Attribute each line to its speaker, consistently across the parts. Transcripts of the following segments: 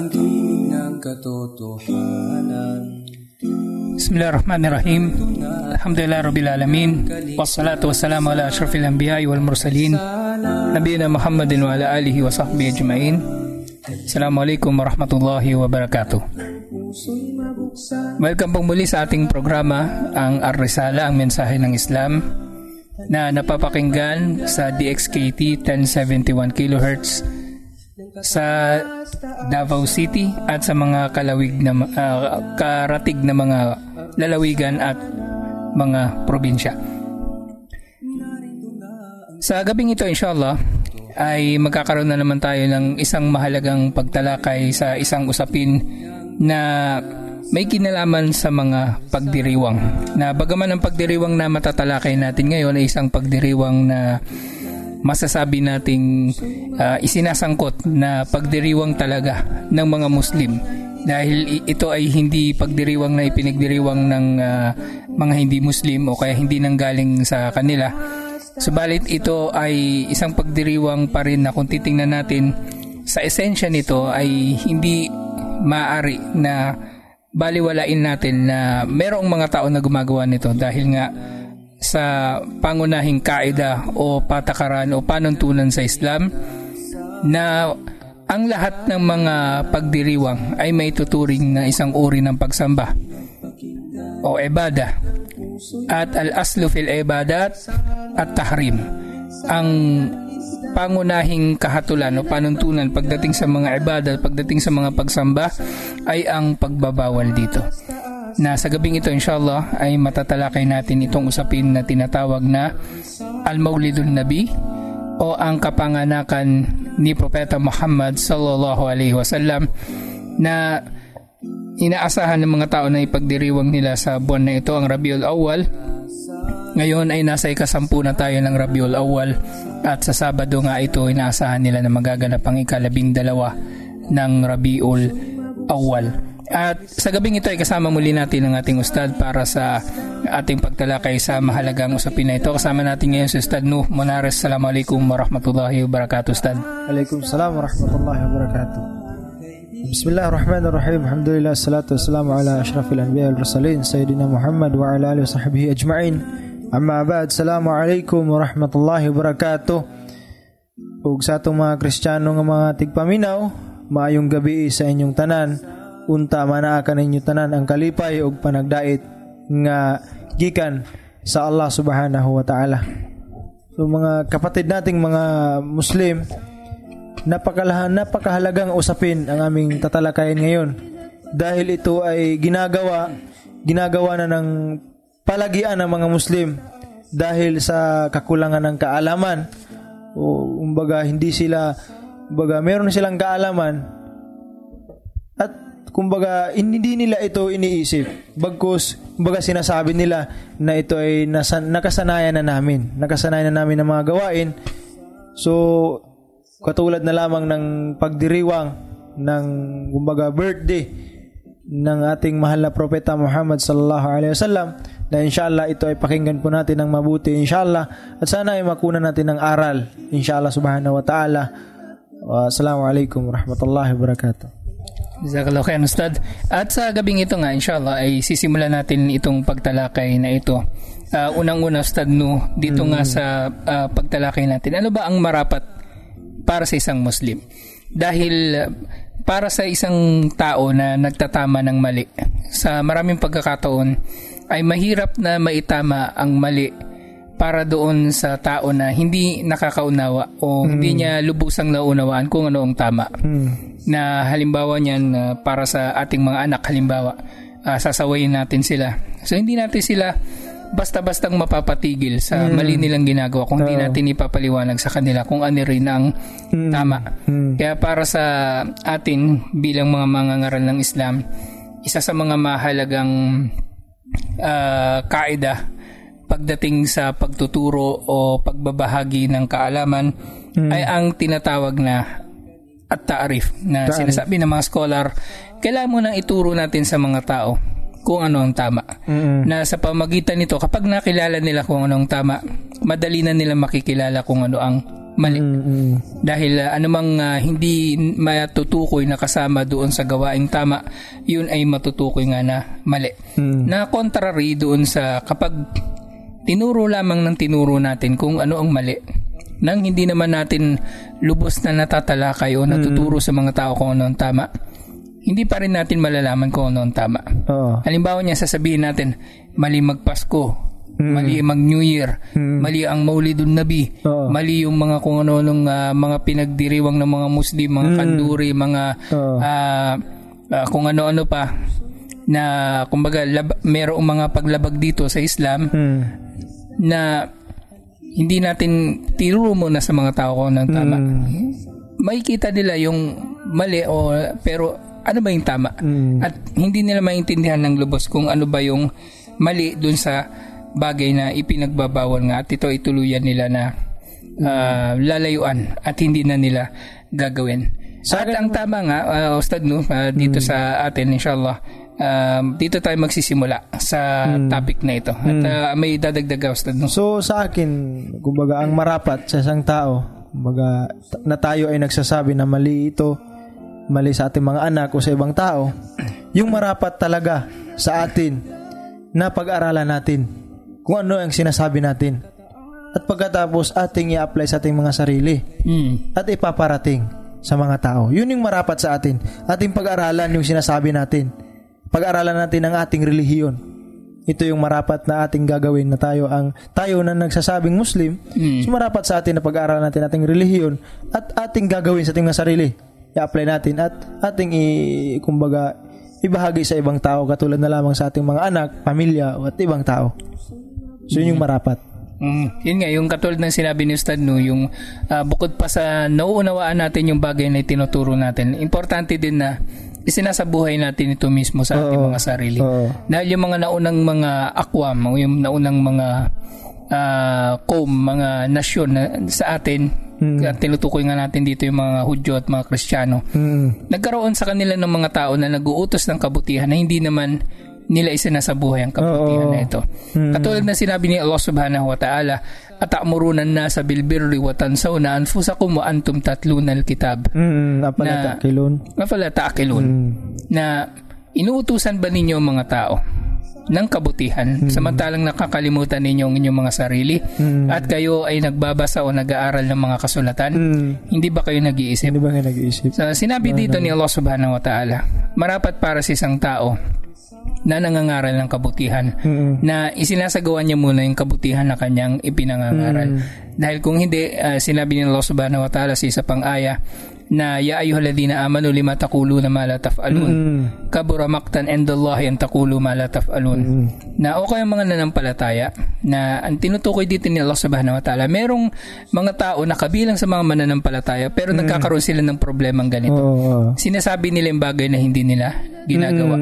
Speaker 1: Bahagi ng katotohanan.
Speaker 2: Bismillahirrahmanirrahim. Alhamdulillah Rabbil Alamin. Wassalatu wassalamu ala ashrafil anbiya'i wal mursalin Nabiyina Muhammadin wa ala alihi wa sahbihi ajma'in. Assalamualaikum warahmatullahi wabarakatuh. Welcome pong muli sa ating programa, ang Ar-Risala, ang mensahe ng Islam, na napapakinggan sa DXKT 1071 kHz sa Davao City at sa mga karatig na mga lalawigan at mga probinsya. Sa gabing ito, inshallah, ay magkakaroon na naman tayo ng isang mahalagang pagtalakay sa isang usapin na may kinalaman sa mga pagdiriwang. Na bagaman ang pagdiriwang na matatalakay natin ngayon ay isang pagdiriwang na masasabi nating isinasangkot na pagdiriwang talaga ng mga Muslim. Dahil ito ay hindi pagdiriwang na ipinagdiriwang ng mga hindi Muslim o kaya hindi nanggaling sa kanila. Subalit ito ay isang pagdiriwang pa rin na kung titingnan natin sa esensya nito ay hindi maaari na baliwalain natin na merong mga tao na gumagawa nito dahil nga sa pangunahing kaida o patakaran o panuntunan sa Islam na ang lahat ng mga pagdiriwang ay may tuturing na isang uri ng pagsamba o ibada. At al-aslu fil ibadat at tahrim. Ang pangunahing kahatulan o panuntunan pagdating sa mga ibada, pagdating sa mga pagsamba ay ang pagbabawal dito. Na sa gabing ito inshallah ay matatalakay natin itong usapin na tinatawag na Al-Maulidun Nabi o ang kapanganakan ni Propeta Muhammad sallallahu alaihi wasallam na inaasahan ng mga tao na ipagdiriwang nila sa buwan na ito, ang Rabiul Awwal. Ngayon ay nasa ikasampu na tayo ng Rabiul Awwal at sa Sabado nga ito inaasahan nila na magaganap ang ika-12 ng Rabiul Awwal. At sa gabing ito ay kasama muli natin ang ating ustad para sa ating pagtalakay sa mahalagang usapin na ito. Kasama natin ngayon si Ustad Nuh Monares. Assalamualaikum warahmatullahi wabarakatuh, Ustad.
Speaker 3: Waalaikumsalam warahmatullahi wabarakatuh. Bismillahirrahmanirrahim. Alhamdulillah, salatu wassalamu ala ashrafil anbiya wal mursalin Sayyidina Muhammad wa ala alihi wa sahbihi ajma'in. Amma ba'd, assalamualaikum warahmatullahi wabarakatuh. Ug sa atong mga Kristiyano nga mga tigpaminaw, maayong gabi sa inyong tanan. Unta manaa kaninyo tanan ang kalipay ug panagdait nga gikan sa Allah subhanahu wa ta'ala. So mga kapatid nating mga Muslim, napakahalagang usapin ang aming tatalakayin ngayon dahil ito ay ginagawa na ng palagian ng mga Muslim dahil sa kakulangan ng kaalaman o meron silang kaalaman at hindi nila ito iniisip. Bagkus, sinasabi nila na ito ay nakasanayan na namin ng mga gawain. So, katulad na lamang ng pagdiriwang ng birthday ng ating mahal na Propeta Muhammad sallallahu alaihi wasallam, na inshallah ito ay pakinggan po natin ng mabuti inshallah at sana ay makunan natin ng aral inshallah subhanahu wa ta'ala. Assalamualaikum warahmatullahi wabarakatuh.
Speaker 2: Jazakallahu khairan, Ustad. At sa gabing ito nga inshallah ay sisimulan natin itong pagtalakay na ito. Unang-una, Ustad Nuh, dito nga sa pagtalakay natin, ano ba ang marapat para sa isang Muslim? Dahil para sa isang tao na nagtatama ng mali, sa maraming pagkakataon ay mahirap na maitama ang mali para doon sa tao na hindi nakakaunawa o hindi niya lubusang naunawaan kung ano ang tama. Na halimbawa niyan, para sa ating mga anak, halimbawa, sasawayin natin sila. So hindi natin sila basta-bastang mapapatigil sa mali nilang ginagawa kung hindi natin ipapaliwanag sa kanila kung ano rin ang tama. Kaya para sa atin bilang mga mangangaral ng Islam, isa sa mga mahalagang kaida pagdating sa pagtuturo o pagbabahagi ng kaalaman ay ang tinatawag na at-ta'rif, na sinasabi ng mga scholar, kailangan mo nang ituro natin sa mga tao kung ano ang tama. Na sa pamagitan nito, kapag nakilala nila kung ano ang tama, madali na nila makikilala kung ano ang mali. Dahil anumang hindi matutukoy na kasama doon sa gawaing tama, yun ay matutukoy nga na mali. Na contrary doon sa kapag tinuro lamang ng tinuro natin kung ano ang mali, nang hindi naman natin lubos na natatalakay o natuturo sa mga tao kung ano ang tama, hindi pa rin natin malalaman kung ano ang tama. Halimbawa niya, sasabihin natin, mali magpasko, mali mag-New Year, mali ang Maulidun Nabi, mali yung mga kung ano-anong mga pinagdiriwang ng mga Muslim, mga kanduri, mga kung ano-ano pa, na kumbaga merong mga paglabag dito sa Islam na hindi natin tinuro muna sa mga tao kung ano ang tama. Makikita nila yung mali pero ano ba yung tama? At hindi nila maintindihan ng lubos kung ano ba yung mali dun sa bagay na ipinagbabawal nga, at ito ay tuluyan nila na lalayuan at hindi na nila gagawin. At ang tama nga, Ustad, dito sa atin, inshallah, dito tayo magsisimula sa topic na ito. At may dadagdag, Ustad.
Speaker 3: So sa akin, kumbaga ang marapat sa isang tao, kumbaga na tayo ay nagsasabi na mali ito, mali sa ating mga anak o sa ibang tao, yung marapat talaga sa atin na pag-aralan natin kung ano ang sinasabi natin. At pagkatapos ating i-apply sa ating mga sarili at ipaparating sa mga tao. Yun yung marapat sa atin. Ating pag-aralan yung sinasabi natin. Pag-aralan natin ang ating relihiyon. Ito yung marapat na ating gagawin, na tayo na nagsasabing Muslim. So marapat sa atin na pag-aralan natin ating relihiyon at ating gagawin sa ating mga sarili. I-apply natin at ating kumbaga ibahagi sa ibang tao, katulad na lamang sa ating mga anak, pamilya at ibang tao. So yun yung marapat.
Speaker 2: Yun nga, yung katulad ng sinabi ni Ustad, yung bukod pa sa nauunawaan natin yung bagay na itinuturo natin, importante din na isinasabuhay natin ito mismo sa ating mga sarili. Dahil yung mga naunang mga akwam, yung naunang mga mga nasyon na sa atin, tinutukoy nga natin dito yung mga Hudyo at mga Kristiyano, nagkaroon sa kanila ng mga tao na nag-uutos ng kabutihan na hindi naman nila isinasabuhay ang kabutihan na ito. Katulad na sinabi ni Allah subhanahu wa ta'ala, ata'murunan nasa bil birri wa tansawna anfusakum wa antum tatluna al-kitab. Afala ta'qilun. Na inuutusan ba ninyo mga tao ng kabutihan samantalang nakakalimutan ninyo ang inyong mga sarili at kayo ay nagbabasa o nag-aaral ng mga kasulatan? Hindi ba kayo nag-iisip? So, sinabi dito ni Allah subhanahu wa ta'ala, marapat para sa isang tao na nangangaral ng kabutihan, na isinasagawa niya muna yung kabutihan na kanyang ipinangangaral. Dahil kung hindi, sinabi ni Allah subhanahu wa ta'ala sa isa pang aya na ya ayyuhalladhina amanu lima taquluna ma la taf'alun kabura maqtan indallahi an taqulu ma la taf'alun. Na o kayong mga nanampalataya, na ang tinutukoy dito ni Allah subhanahu wa ta'ala, merong mga tao na kabilang sa mga mananampalataya pero nagkakaroon sila ng problemang ganito. Sinasabi nila yung bagay na hindi nila ginagawa.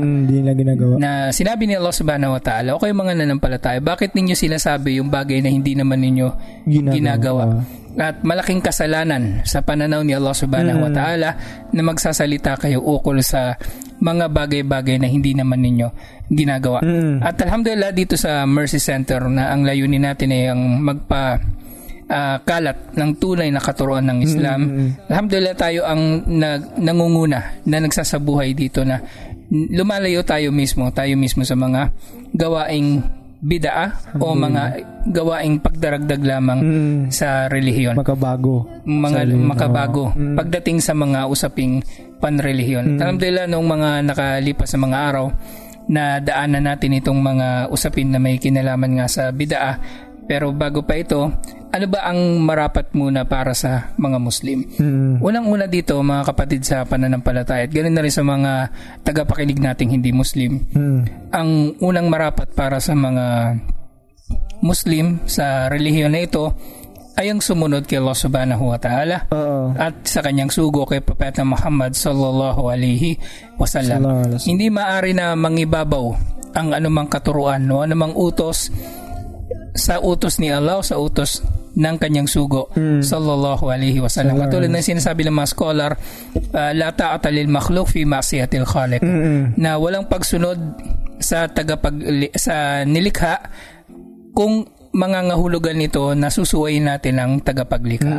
Speaker 2: Na sinabi ni Allah subhanahu wa ta'ala, o kayong mga nanampalataya, bakit ninyo sinasabi yung bagay na hindi naman ninyo ginagawa? At malaking kasalanan sa pananaw ni Allah subhanahu wa ta'ala na magsasalita kayo ukol sa mga bagay-bagay na hindi naman ninyo ginagawa. At alhamdulillah, dito sa Mercy Center, na ang layunin natin ay ang kalat ng tunay na katuruan ng Islam. Alhamdulillah, tayo ang nangunguna na nagsasabuhay dito, na lumalayo tayo mismo sa mga gawaing bid'ah o mga gawaing pagdaragdag lamang sa relihiyon. Makabago. Pagdating sa mga usaping panrelihiyon. Alhamdulillah, noong mga nakalipas sa mga araw, na daanan natin itong mga usapin na may kinalaman nga sa bid'ah. Pero bago pa ito, ano ba ang marapat muna para sa mga Muslim? Unang-una dito, mga kapatid sa pananampalataya, at ganoon na rin sa mga tagapakinig nating hindi Muslim, ang unang marapat para sa mga Muslim sa relihiyon na ito ay ang sumunod kay Allah subhanahu wa ta'ala at sa kanyang sugo kay Propeta Muhammad sallallahu alaihi wasallam. Hindi maaari na mangibabaw ang anumang katuruan, no? Anumang utos sa utos ni Allah o sa utos ng kanyang sugo sallallahu alaihi wasallam. Katulad ng sinasabi ng mga scholar, la ta'ata lil makhluq fi ma'siyatil khaliq, na walang pagsunod sa nilikha kung mangangahulugan nito na susuwayin natin ang tagapaglikha.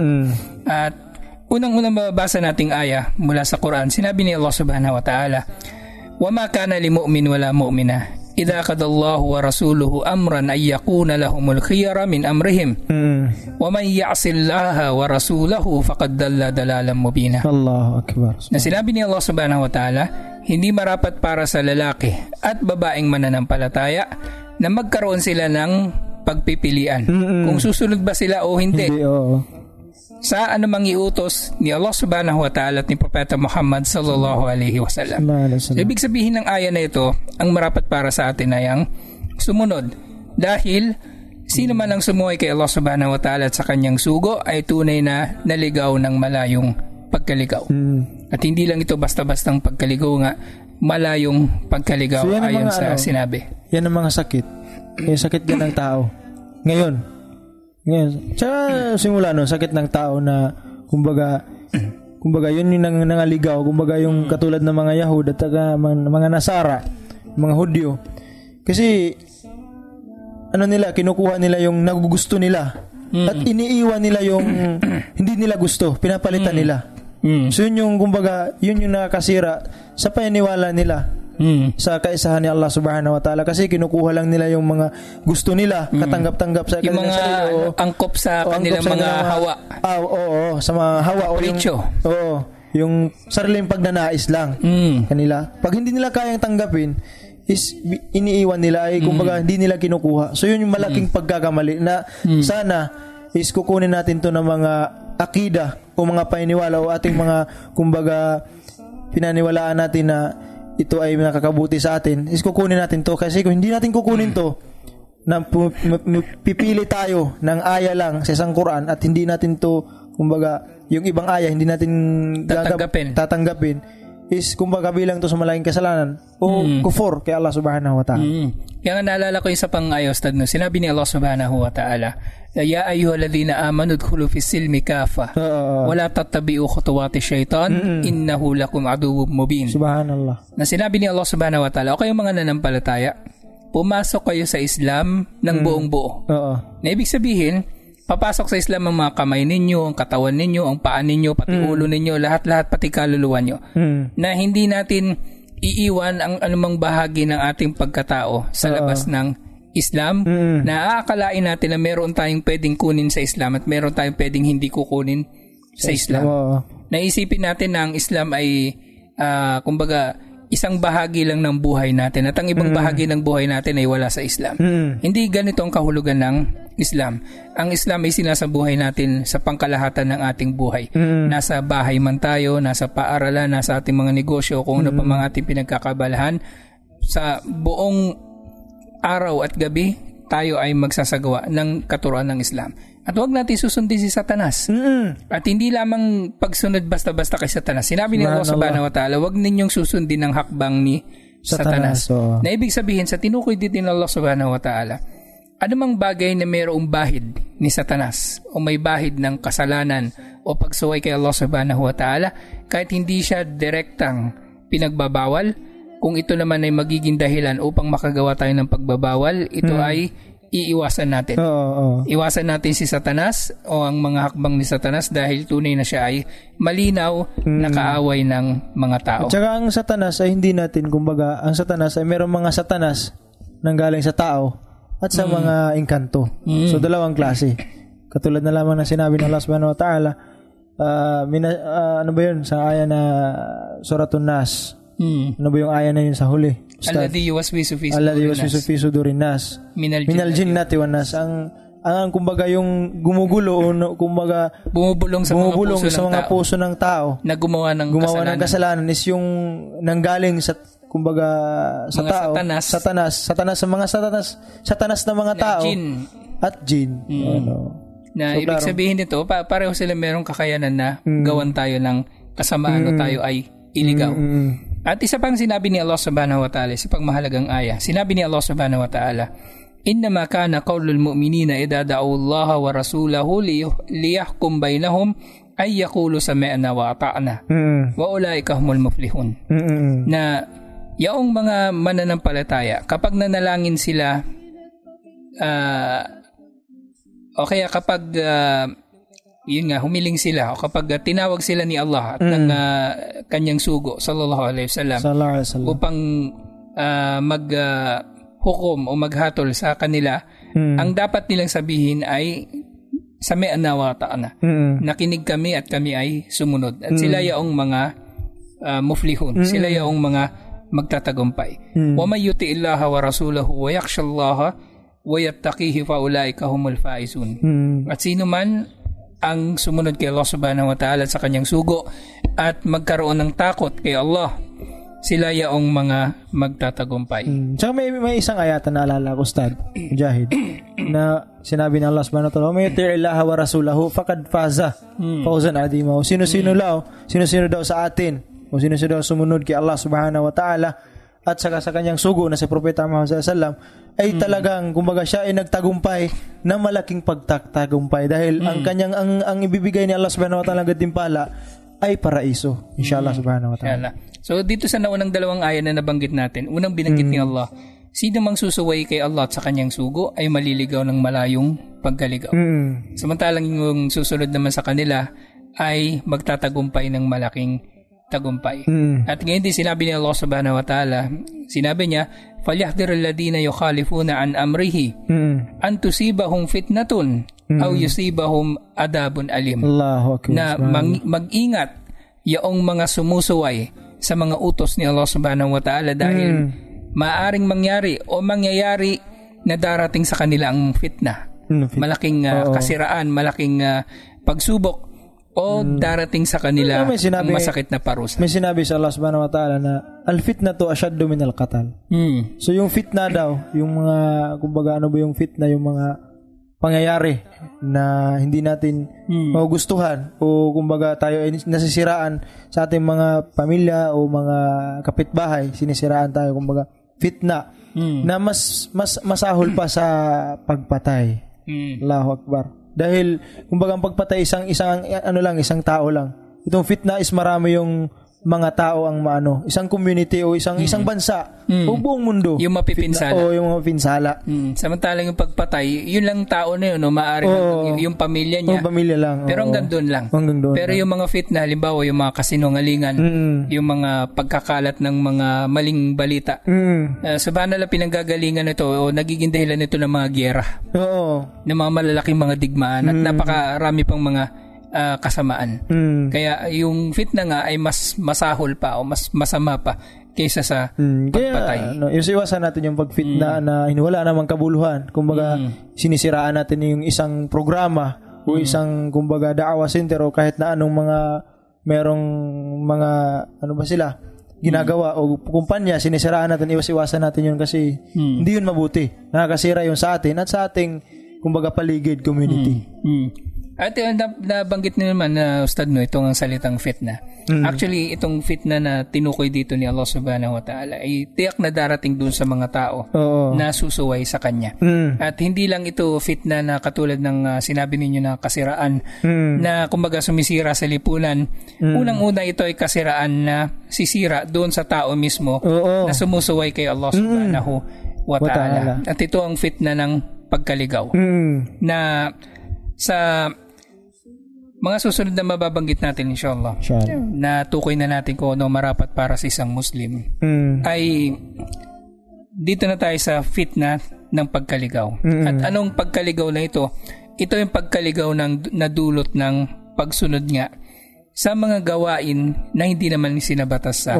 Speaker 2: At unang-unang mababasa nating aya mula sa Quran, sinabi ni Allah subhanahu wa ta'ala, وَمَا كَانَ لِمُؤْمِنٍ وَلَا مُؤْمِنَةٍ إِذَا قَضَى اللَّهُ وَرَسُولُهُ أَمْرًا أَن يَكُونَ لَهُمُ الْخِيَرَةُ مِنْ أَمْرِهِمْ وَمَنْ يَعْصِ اللَّهَ وَرَسُولَهُ فَقَدْ ضَلَّ ضَلَالًا مُبِينًا.
Speaker 3: Allahu Akbar.
Speaker 2: Na sinabi ni Allah subhanahu wa ta'ala, hindi marapat para sa lalaki at babaeng mananampalataya na magkaroon sila ng pagpipilian kung susunod ba sila o hindi. Sa anumang iutos ni Allah subhanahu wa ta'ala at ni Propeta Muhammad sallallahu alaihi wasallam. Ibig sabihin ng aya na ito, ang marapat para sa atin ay ang sumunod. Dahil sino man ang sumuway kay Allah subhanahu wa ta'ala at sa kanyang sugo ay tunay na naligaw ng malayong pagkaligaw. At hindi lang ito basta-bastang pagkaligaw nga, malayong pagkaligaw so, ayon sa sinabi.
Speaker 3: Yan ang mga sakit. Yung sakit yan ng tao. Ngayon. Tsaka simula nun, sakit ng tao na kumbaga yun yung nangaligaw, kumbaga yung katulad ng mga Yahud at mga Nasara, mga Hudyo. Kasi kinukuha nila yung nagugusto nila at iniiwan nila yung hindi nila gusto, pinapalitan nila. So yun yung kumbaga, yun yung nakakasira sa paniniwala nila sa kaisahan ni Allah subhanahu wa ta'ala, kasi kinukuha lang nila yung mga gusto nila, katanggap-tanggap sa kanilang
Speaker 2: yung mga angkop sa kanilang mga hawa.
Speaker 3: Sa mga hawa o yung sariling pagnanais lang kanila. Pag hindi nila kayang tanggapin, is iniiwan nila, ay kumbaga hindi nila kinukuha. So yun yung malaking pagkakamali na sana is kukunin natin to ng mga akida o mga paniniwala o ating mga kumbaga pinaniwalaan natin na ito ay nakakabuti sa atin, is kukunin natin to. Kasi kung hindi natin kukunin to, na pipili tayo ng aya lang sa isang Quran at hindi natin to, kumbaga, yung ibang aya hindi natin tatanggapin, is kumbaga bilang to sa malaking kasalanan o kufur kay Allah subhanahu wa ta'ala.
Speaker 2: Kaya nga naalala ko yung sa pang-ayos, sinabi ni Allah subhanahu wa ta'ala, Ya ayyuhalladhina amanu udkhulu fis silmi kafa wala tattabi'u khutuwati syaitan innahu lakum aduwwun mubin.
Speaker 3: Subhanallah.
Speaker 2: Na sinabi ni Allah subhanahu wa ta'ala, o kayong mga nanampalataya, pumasok kayo sa Islam ng buong buo. Na ibig sabihin, papasok sa Islam ang mga kamay ninyo, ang katawan ninyo, ang paa ninyo, pati ulo ninyo, lahat-lahat, pati kaluluwa nyo. Na hindi natin iiwan ang anumang bahagi ng ating pagkatao sa labas ng Islam, na aakalain natin na meron tayong pwedeng kunin sa Islam at meron tayong pwedeng hindi kukunin sa Islam. Naisipin natin na ang Islam ay kumbaga isang bahagi lang ng buhay natin at ang ibang bahagi ng buhay natin ay wala sa Islam. Hindi ganito ang kahulugan ng Islam. Ang Islam ay sinasabuhay natin sa pangkalahatan ng ating buhay. Nasa bahay man tayo, nasa paaralan, nasa ating mga negosyo, kung ano pa mga ating pinagkakabalahan, sa buong araw at gabi, tayo ay magsasagawa ng katuruan ng Islam. At huwag natin susundin si Satanas. At hindi lamang pagsunod basta-basta kay Satanas. Sinabi ni Allah subhanahu wa ta'ala, huwag ninyong susundin ang hakbang ni Satanas. Na ibig sabihin, sa tinukoy din Allah subhanahu wa ta'ala, anumang bagay na mayroong bahid ni Satanas o may bahid ng kasalanan o pagsuway kay Allah subhanahu wa ta'ala, kahit hindi siya direktang pinagbabawal, kung ito naman ay magiging dahilan upang makagawa tayo ng pagbabawal, ito ay iiwasan natin. Iwasan natin si Satanas o ang mga hakbang ni Satanas dahil tunay na siya ay malinaw na kaaway ng mga tao.
Speaker 3: At saka ang Satanas ay hindi natin, kumbaga, ang Satanas ay mayroong mga Satanas nanggaling sa tao at sa mga engkanto. So dalawang klase. Katulad na lamang na sinabi ng Allah subhanahu wa ta'ala, ano ba yun? Sa aya na Suratun Nas. Ano ba yung aya na yun sa huli?
Speaker 2: Alladhi yuwaswisu
Speaker 3: fi sudurin nas minal jinnati wan nas. Ang kumbaga yung gumugulo o kumbaga
Speaker 2: bumubulong sa mga
Speaker 3: puso ng tao
Speaker 2: na gumawa ng
Speaker 3: kasalanan is yung nanggaling sa kumbaga sa
Speaker 2: mga
Speaker 3: tao, satanas ng mga tao at jin.
Speaker 2: Na so, ibig klaro, sabihin nito, pareho sila merong kakayanan na gawan tayo ng kasamaan o tayo ay iligaw. At isa pang sinabi ni Allah subhanahu wa ta'ala, isa pang mahalagang aya. Sinabi ni Allah subhanahu wa ta'ala, Innama kana qawlul mu'minina idha da'u Allah wa rasulahu liyahkum bainahum ay yaqulu sami'na wa ata'na wa ulaika humul muflihun. Na yaong mga mananampalataya, kapag nanalangin sila O kaya kapag yun nga, humiling sila o kapag tinawag sila ni Allah at ng kanyang sugo sallallahu alaihi wasallam
Speaker 3: Sallallahu alaihi wasallam.
Speaker 2: upang maghukom o maghatol sa kanila, ang dapat nilang sabihin ay sami'na wa ata'na. Nakinig kami at kami ay sumunod. At sila yaong mga muflihun. Sila yaong mga magtatagumpay. Wa may yuti illaha wa rasulahu wa yakhshallaha wa yattaqihi fa ulaika humul faizun. At sino man ang sumunod kay Allah subhanahu wa ta'ala sa kanyang sugo at magkaroon ng takot kay Allah, sila yaong mga magtatagumpay.
Speaker 3: Tsaka may isang ayatan na alala ko, Ustad Mujahid, na sinabi ng Allah subhanahu wa ta'ala, may yuti illaha wa rasulahu faqad faza fawzan adima. Sino-sino daw sa atin o sino-sino daw sumunod kay Allah subhanahu wa ta'ala at saka sa kanyang sugo na si Propeta Muhammad sallallahu alaihi wasallam ay talagang kumbaga siya ay nagtagumpay na malaking pagtatagumpay dahil ang kanyang ang ibibigay ni Allah subhanahu wa ta'ala gantimpala ay paraiso inshallah subhanahu wa ta'ala.
Speaker 2: So dito sa naunang dalawang aya na nabanggit natin, unang binanggit ni Allah, sino mang susuway kay Allah at sa kanyang sugo ay maliligaw ng malayong pagkaligaw. Samantalang yung susunod naman sa kanila ay magtatagumpay ng malaking tagumpay. At ngayon din sinabi ni Allah subhanahu wa ta'ala, sinabi niya, فَلْيَحْذِرِ الَّذِينَ يُخَالِفُونَ عَنْ أَمْرِهِ أَنْ تُصِيبَهُمْ فِتْنَةٌ أَوْ يُصِيبَهُمْ عَذَابٌ أَلِيمٌ. Na mag-ingat yaong mga sumusuway sa mga utos ni Allah subhanahu wa ta'ala dahil maaring mangyari o mangyayari na darating sa kanila ang fitna. Malaking kasiraan, malaking pagsubok o darating sa kanila ang masakit na parusa.
Speaker 3: May sinabi sa Allah subhanahu wa ta'ala na al-fitnatu ashaddu min al-qatal. So yung fitna daw, yung mga kumbaga ano ba yung fitna, yung mga pangyayari na hindi natin magugustuhan o kumbaga tayo ay nasisiraan sa ating mga pamilya o mga kapitbahay, sinisiraan tayo kumbaga fitna na mas masahol pa sa pagpatay. Allahu Akbar. Dahil kumbaga ang pagpatay isang tao lang. Itong fitna is marami yung mga tao ang isang community o isang bansa o buong mundo.
Speaker 2: Yung mapipinsala.
Speaker 3: Yung mapipinsala.
Speaker 2: Samantalang yung pagpatay, yun lang tao na yun, maaaring yung pamilya niya.
Speaker 3: Pamilya lang.
Speaker 2: Pero hanggang doon lang. Pero yung mga fitna, halimbawa yung mga kasinungalingan, yung mga pagkakalat ng mga maling balita. Subhanallah, pinanggagalingan ito o nagiging dahilan ito ng mga gyera. Ng mga malalaking mga digmaan at napakarami pang mga kasamaan. Kaya yung fitna nga ay mas masahol pa o mas masama pa kaysa sa pagpatay.
Speaker 3: Kaya, iwasan natin yung pagfitna na wala namang kabuluhan. Kumbaga, sinisiraan natin yung isang programa o isang kumbaga da'wa center o kahit na anong merong mga ginagawa o kumpanya, sinisiraan natin, iwasan natin yun kasi hindi yun mabuti. Nakakasira yun sa atin at sa ating kumbaga paligid community.
Speaker 2: At nabanggit nyo naman na Ustad itong salitang fitna. Actually, itong fitna na tinukoy dito ni Allah subhanahu wa ta'ala ay tiyak na darating dun sa mga tao na susuway sa kanya. At hindi lang ito fitna na katulad ng sinabi ninyo na kasiraan na kumbaga sumisira sa lipunan. Unang-una ito ay kasiraan na sisira doon sa tao mismo na sumusuway kay Allah subhanahu wa ta'ala. At ito ang fitna ng pagkaligaw na sa mga susunod na mababanggit natin inshallah na tukoy na natin kung ano marapat para sa isang Muslim ay dito na tayo sa fitna ng pagkaligaw. At anong pagkaligaw na ito? Ito yung pagkaligaw na dulot ng pagsunod nga sa mga gawain na hindi naman sinabatas sa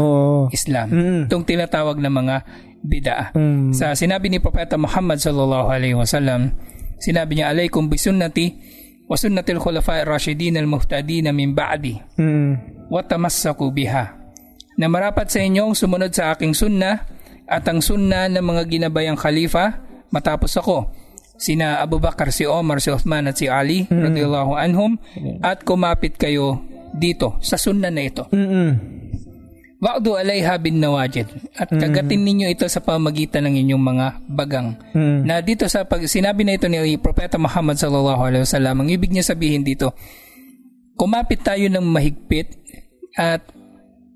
Speaker 2: Islam. Itong tinatawag na mga bid'ah. Sa sinabi ni Propeta Muhammad sallallahu alaihi wasallam, sinabi niya, "Alaikum bi sunnati wa sunnatil khulafa'i ar-rasyidin al-muhtadin min ba'di wa tamassaku biha." Na marapat sa inyong sumunod sa aking sunnah at ang sunnah ng mga ginabayang khalifa matapos ako, sina Abu Bakar, si Omar, si Uthman at si Ali radhiyallahu anhum, at kumapit kayo dito sa sunnah na ito. Wa'du alaiha bin nawajid, at kagatin ninyo ito sa pamagitan ng inyong mga bagang. Na dito sa sinabi na ito ni Propeta Muhammad sallallahu alaihi wasallam, ang ibig niya sabihin dito, kumapit tayo ng mahigpit, at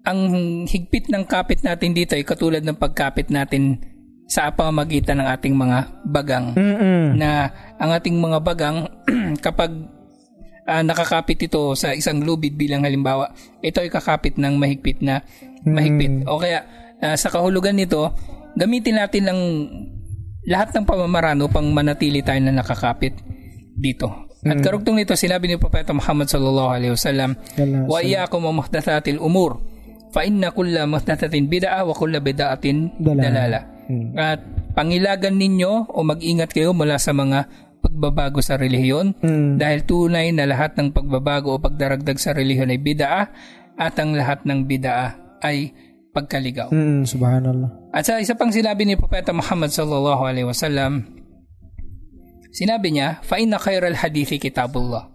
Speaker 2: ang higpit ng kapit natin dito ay katulad ng pagkapit natin sa pamamagitan ng ating mga bagang. Na ang ating mga bagang kapag nakakapit ito sa isang lubid bilang halimbawa, ito ay kakapit ng mahigpit. O kaya sa kahulugan nito, gamitin natin ang lahat ng pamamaraan upang manatili tayo na nakakapit dito. At karugtong nito, sinabi ni Propeta Muhammad sallallahu alaihi wasallam, wa iyyakum wa muhdatsatil umur, fa inna kulla muhdatsatin bid'ah wa kulla bid'atin dalala. At pangilagan ninyo o mag-ingat kayo mula sa mga pagbabago sa relihiyon dahil tunay na lahat ng pagbabago o pagdaragdag sa relihiyon ay bid'ah at ang lahat ng bid'ah ay pagkaligaw.
Speaker 3: Subhanallah.
Speaker 2: At sa isa pang sinabi ni Propeta Muhammad sallallahu alaihi wasallam, sinabi niya, fa inna khairal hadithi kitabullah.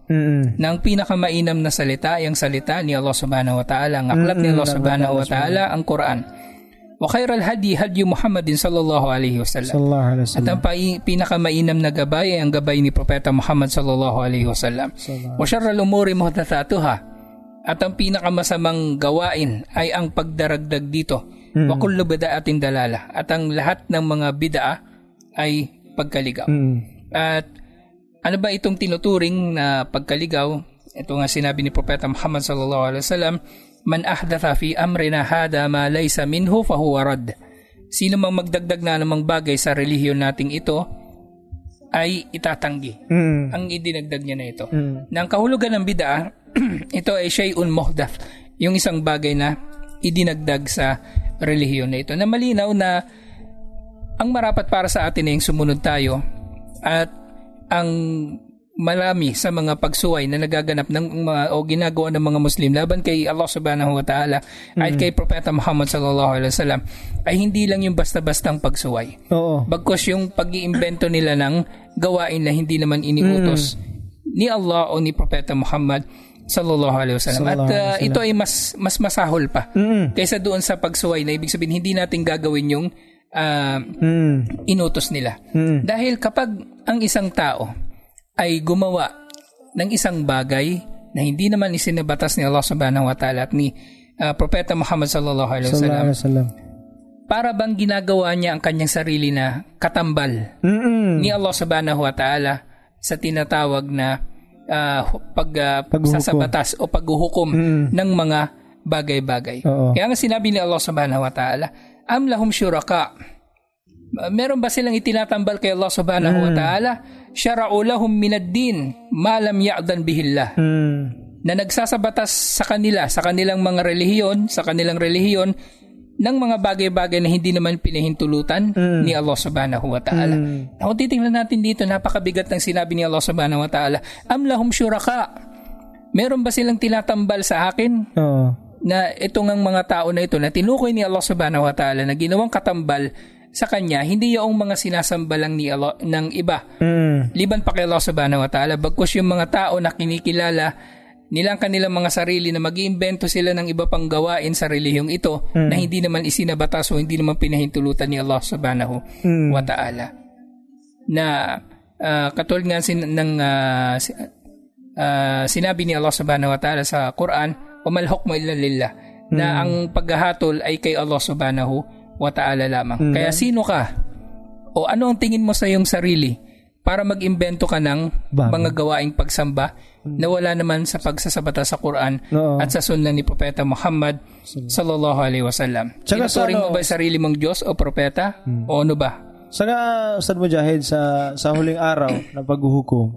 Speaker 2: Na ang pinakamainam na salita ay ang salita ni Allah subhanahu wa ta'ala, ang aklat ni Allah subhanahu wa ta'ala, ang Quran. Wa khairal hadi hadyu Muhammadin sallallahu alaihi wasallam. At ang pinakamainam na gabay ay ang gabay ni Propeta Muhammad sallallahu alaihi wasallam. Wa syarrul umuri muhdatsatuha. At ang pinakamasamang gawain ay ang pagdaragdag dito. Wa kullu bid'atin dalala. At ang lahat ng mga bid'a ay pagkaligaw. At ano ba itong tinuturing na pagkaligaw? Ito nga sinabi ni Propeta Muhammad sallallahu alaihi wasallam, man ahdatha fi amrina hada ma laysa minhu fa huwa rad. Sino mang magdagdag na namang bagay sa relihiyon nating ito ay itatanggi. Ang idinagdag niya na ito. Na ang kahulugan ng bid'a, ito ay shay'un muhdath, yung isang bagay na idinagdag sa relihiyon na ito. Na malinaw na ang marapat para sa atin ay yung sumunod tayo at ang marami sa mga pagsuway na nagaganap ng o ginagawa ng mga Muslim laban kay Allah subhanahu wa ta'ala at kay Propeta Muhammad sallallahu alaihi wasallam ay hindi lang yung basta-bastang pagsuway. Bagkus yung pag-iimbento nila ng gawain na hindi naman iniutos ni Allah o ni Propeta Muhammad sallallahu alaihi wasallam. At ito ay mas masahol pa kaysa doon sa pagsuway na ibig sabihin hindi natin gagawin yung inutos nila. Dahil kapag ang isang tao ay gumawa ng isang bagay na hindi naman isinabatas ni Allah subhanahu wa ta'ala at ni Propeta Muhammad sallallahu alaihi wasallam, para bang ginagawa niya ang kanyang sarili na katambal ni Allah subhanahu wa ta'ala sa tinatawag na pagsasabatas o paghuhukom ng mga bagay-bagay. Kaya nga sinabi ni Allah subhanahu wa ta'ala, am lahum syuraka, meron ba silang itinatambal kay Allah subhanahu wa ta'ala? Syara'u lahum minad din ma lam ya'dan bihillah. Na nagsasabatas sa kanila, sa kanilang mga relihiyon, sa kanilang relihiyon ng mga bagay-bagay na hindi naman pinahintulutan ni Allah subhanahu wa ta'ala. Kung titingnan natin dito, napakabigat ng sinabi ni Allah subhanahu wa ta'ala, am lahum syuraka, meron ba silang tinatambal sa akin? Na itong ang mga tao na ito na tinukoy ni Allah subhanahu wa ta'ala na ginawang katambal sa kanya, hindi yung mga sinasamba lang ni Allah ng iba. Liban pa kay Allah subhanahu wa ta'ala, bagkus yung mga tao na kinikilala nilang kanilang mga sarili na mag-iimbento sila ng iba pang gawain sa relihiyong ito na hindi naman isinabatas o hindi naman pinahintulutan ni Allah subhanahu wa ta'ala. Na katulad nga sinabi ni Allah subhanahu wa ta'ala sa Quran, وَمَا الْحُكْمُ إِلَّا لِلَّهِ, na ang paghahatol ay kay Allah subhanahu wa ta'ala lamang. Kaya sino ka? O ano ang tingin mo sa iyong sarili para mag-imbento ka ng mga gawaing pagsamba na wala naman sa pagsasabata sa Quran at sa sunna ni Propeta Muhammad sallallahu alaihi wasallam? Tinuturing mo ba sarili mong Diyos o propeta? O ano ba?
Speaker 3: Saka, Ustad Mujahid, sa huling araw na paghuhukom,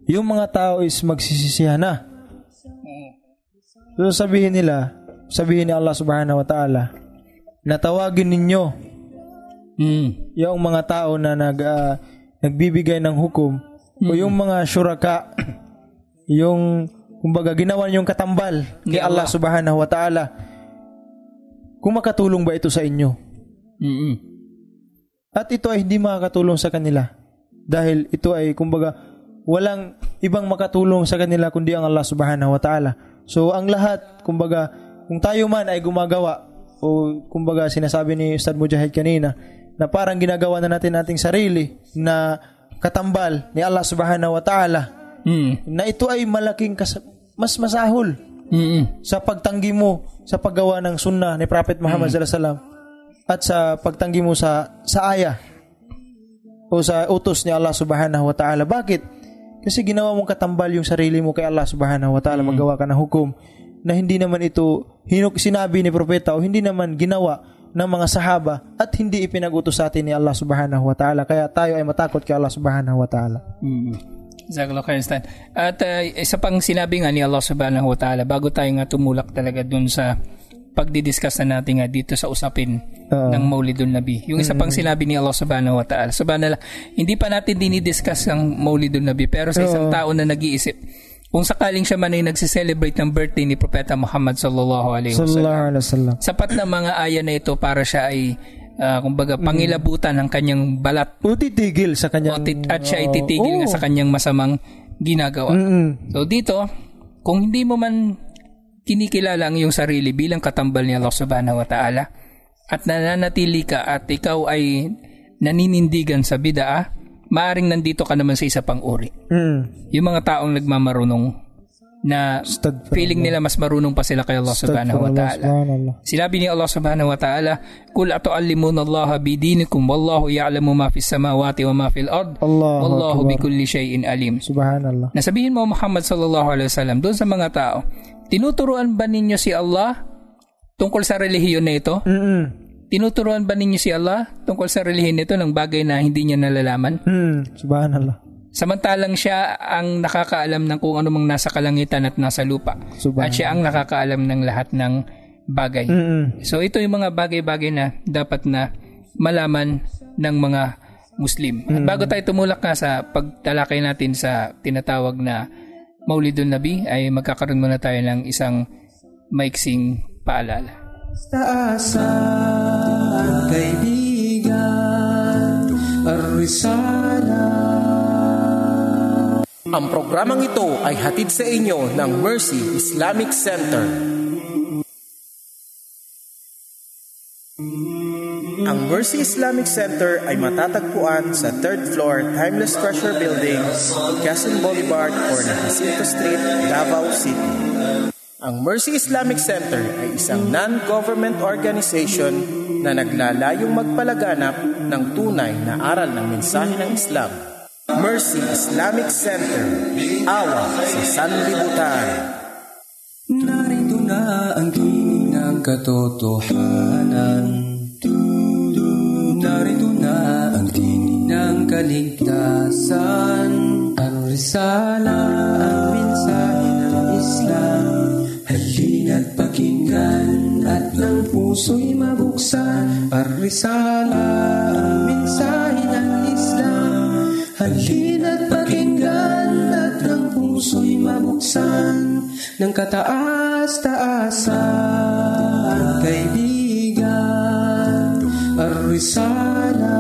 Speaker 3: yung mga tao is magsisisihan na. So sabihin ni Allah subhanahu wa ta'ala, natawagin ninyo yung mga tao na nagbibigay ng hukom o yung mga syuraka, yung kumbaga ginawa yung katambal kay Allah subhanahu wa ta'ala, kung makatulong ba ito sa inyo? At ito ay hindi makakatulong sa kanila dahil ito ay kumbaga walang ibang makatulong sa kanila kundi ang Allah subhanahu wa ta'ala. So ang lahat, kumbaga kung tayo man ay gumagawa o kumbaga sinasabi ni Ustad Mujahid kanina na parang ginagawa na natin ating sarili na katambal ni Allah subhanahu wa ta'ala, na ito ay malaking mas masahol sa pagtanggi mo sa paggawa ng sunnah ni Prophet Muhammad sallallahu alaihi wasallam. at sa pagtanggi mo sa aya o sa utos ni Allah Subhanahu wa Ta'ala. Bakit? Kasi ginawa mong katambal yung sarili mo kay Allah Subhanahu wa Ta'ala. Magawa ka ng hukom na hindi naman ito sinabi ni propeta o hindi naman ginawa ng mga sahaba at hindi ipinag-utos sa atin ni Allah Subhanahu wa Ta'ala. Kaya tayo ay matakot kay Allah Subhanahu wa Ta'ala.
Speaker 2: Jazakallahu khairan, Stan. At isa pang sinabi nga ni Allah Subhanahu wa Ta'ala bago tayo nga tumulak talaga dun sa pagdidiscuss na natin nga dito sa usapin ng Maulidun Nabi. Yung isa pang sinabi ni Allah Subhanahu wa Ta'ala. Subhanallah, hindi pa natin dinidiscuss ang Maulidun Nabi, pero sa isang tao na nag-iisip, kung sakaling siya man ay nagsiselebrate ng birthday ni Propeta Muhammad sallallahu alaihi wasallam, sapat na mga aya na ito para siya ay kumbaga pangilabutan ng kanyang balat.
Speaker 3: O titigil sa kanyang
Speaker 2: at siya ay titigil nga sa kanyang masamang ginagawa. So dito, kung hindi mo man kinikilala ang iyong sarili bilang katambal ni Allah Subhanahu wa Ta'ala at nananatili ka at ikaw ay naninindigan sa bid'ah, maaring nandito ka naman sa isa pang uri. Yung mga taong nagmamarunong na feeling nila mas marunong pa sila kay Allah Subhanahu wa Ta'ala. Sinabi ni Allah Subhanahu wa Ta'ala, "Qul atu'allimuna Allah bidinikum wallahu ya'lamu ma fis samawati wa ma fil ard wallahu bikulli shay'in alim."
Speaker 3: Subhanallah.
Speaker 2: Nasabihin mo Muhammad sallallahu alaihi wasallam doon sa mga tao, tinuturuan ba ninyo si Allah tungkol sa relihiyon na ito? Tinuturuan ba ninyo si Allah tungkol sa relihiyon nito ng bagay na hindi niya nalalaman?
Speaker 3: Subhanallah.
Speaker 2: Samantalang siya ang nakakaalam ng kung ano mang nasa kalangitan at nasa lupa. At siya ang nakakaalam ng lahat ng bagay. So ito yung mga bagay-bagay na dapat na malaman ng mga Muslim. At bago tayo tumulak nga sa pagtalakay natin sa tinatawag na Maulidun Nabi, ay magkakaroon muna tayo ng isang maiksing paalala.
Speaker 1: Taasan, kaibigan, Ar-Risala. Ang programang ito ay hatid sa inyo ng Mercy Islamic Center. Ang Mercy Islamic Center ay matatagpuan sa 3rd floor Timeless Treasure Building, Quezon Boulevard, Corner Jacinto Street, Davao City. Ang Mercy Islamic Center ay isang non-government organization na naglalayong magpalaganap ng tunay na aral ng mensahe ng Islam. Mercy Islamic Center, awa sa sanlibutan.
Speaker 4: Narito na ang tinig ng katotohanan. Narito na ang tinig ng kaligtasan. Ang risala, ang mensahe ng Islam. Halina't pakinggan at ng puso'y mabuksan. Ang risala, ang mensahe ng Islam. Halina't pakinggan at ng puso'y mabuksan. Ng kataas-taasan, kaibigan, Ar-Risala.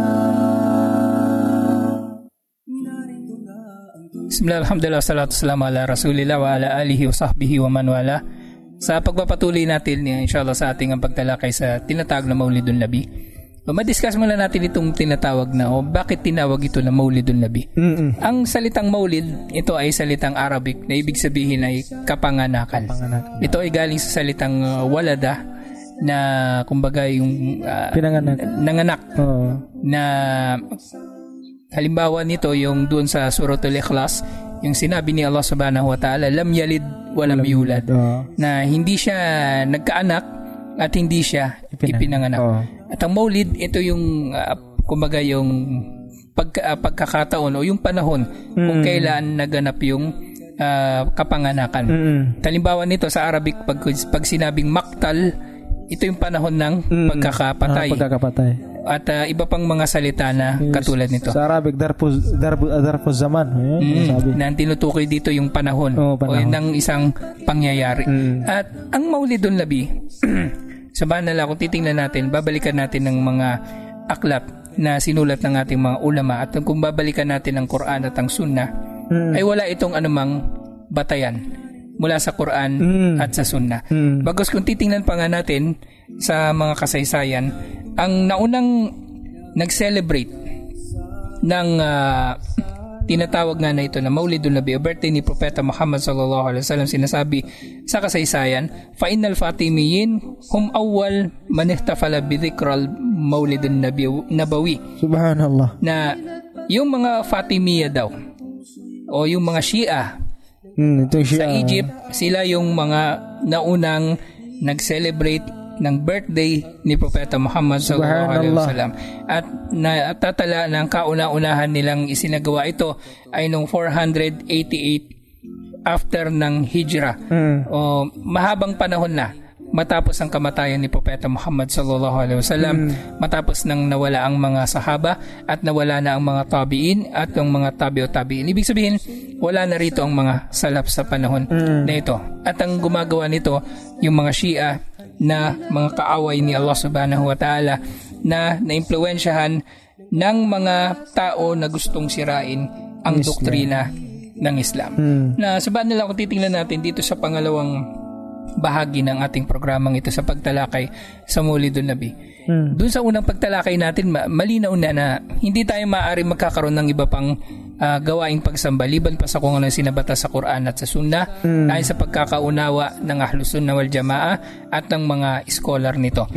Speaker 2: Bismillah, alhamdulillah, salatu salamu ala rasulillah wa ala alihi wa sahbihi wa man wala. Sa pagpapatuloy natin inshallah sa ating pagtalakay sa tinatawag na Maulidun Nabi, madiscuss muna natin itong tinatawag na bakit tinawag ito na Maulidun Nabi. Ang salitang Maulid, ito ay salitang Arabic na ibig sabihin ay kapanganakan. Ito ay galing sa salitang walada na kumbaga yung nanganak. Na halimbawa nito yung doon sa Suratul Ikhlas, yung sinabi ni Allah Subhanahu wa Ta'ala, lam yalid wa lam yulad, na hindi siya nagkaanak at hindi siya ipinanganak. At ang Maulid, ito yung kumbaga yung pagkakataon o yung panahon kung kailan naganap yung kapanganakan. Halimbawa nito sa Arabic, pag sinabing maktal, ito yung panahon ng pagkakapatay. At iba pang mga salita na katulad nito.
Speaker 3: Sa Arabic, darpuz zaman.
Speaker 2: Na tinutukoy dito yung panahon. O ng isang pangyayari. At ang Maulidun Nabi, subhanallah, kung titingnan natin, babalikan natin ng mga aklat na sinulat ng ating mga ulama, at kung babalikan natin ang Quran at ang Sunnah, ay wala itong anumang batayan mula sa Quran at sa Sunnah. Bagos kung titingnan pa nga natin sa mga kasaysayan, ang naunang nag-celebrate ng tinatawag nga na ito na Maulidun Nabi o birthday ni Propeta Muhammad sallallahu alaihi wasallam. Sinasabi sa kasaysayan, fa innal Fatimiyin hum awwal man ihtafala bi dhikral Maulidun Nabawi.
Speaker 3: Subhanallah.
Speaker 2: Na yung mga Fatimiya daw o yung mga Shia sa Egypt, sila yung mga naunang nag-celebrate ng birthday ni Propeta Muhammad sallallahu alaihi wasallam. At natatala ng kauna-unahan nilang isinagawa ito ay noong 488 after ng Hijrah. O mahabang panahon na matapos ang kamatayan ni Propeta Muhammad sallallahu alaihi wasallam, matapos nang nawala ang mga sahaba at nawala na ang mga tabi'in at ang mga tabi'ut-tabi'in. Ibig sabihin, wala na rito ang mga salaf sa panahon na ito. At ang gumagawa nito, yung mga Shia na mga kaaway ni Allah subhanahu wa ta'ala na naimpluwensyahan ng mga tao na gustong sirain ang doktrina ng Islam. Na sabahan nila kung titingnan natin dito sa pangalawang bahagi ng ating programang ito sa pagtalakay sa Maulidun Nabi. Doon sa unang pagtalakay natin, malinaw na hindi tayo maaari magkakaroon ng iba pang gawaing pagsamba liban pa sa kung ano sinabata sa Quran at sa Sunnah ayon sa pagkakaunawa ng Ahlus Sunnah wal Jamaa at ng mga scholar nito.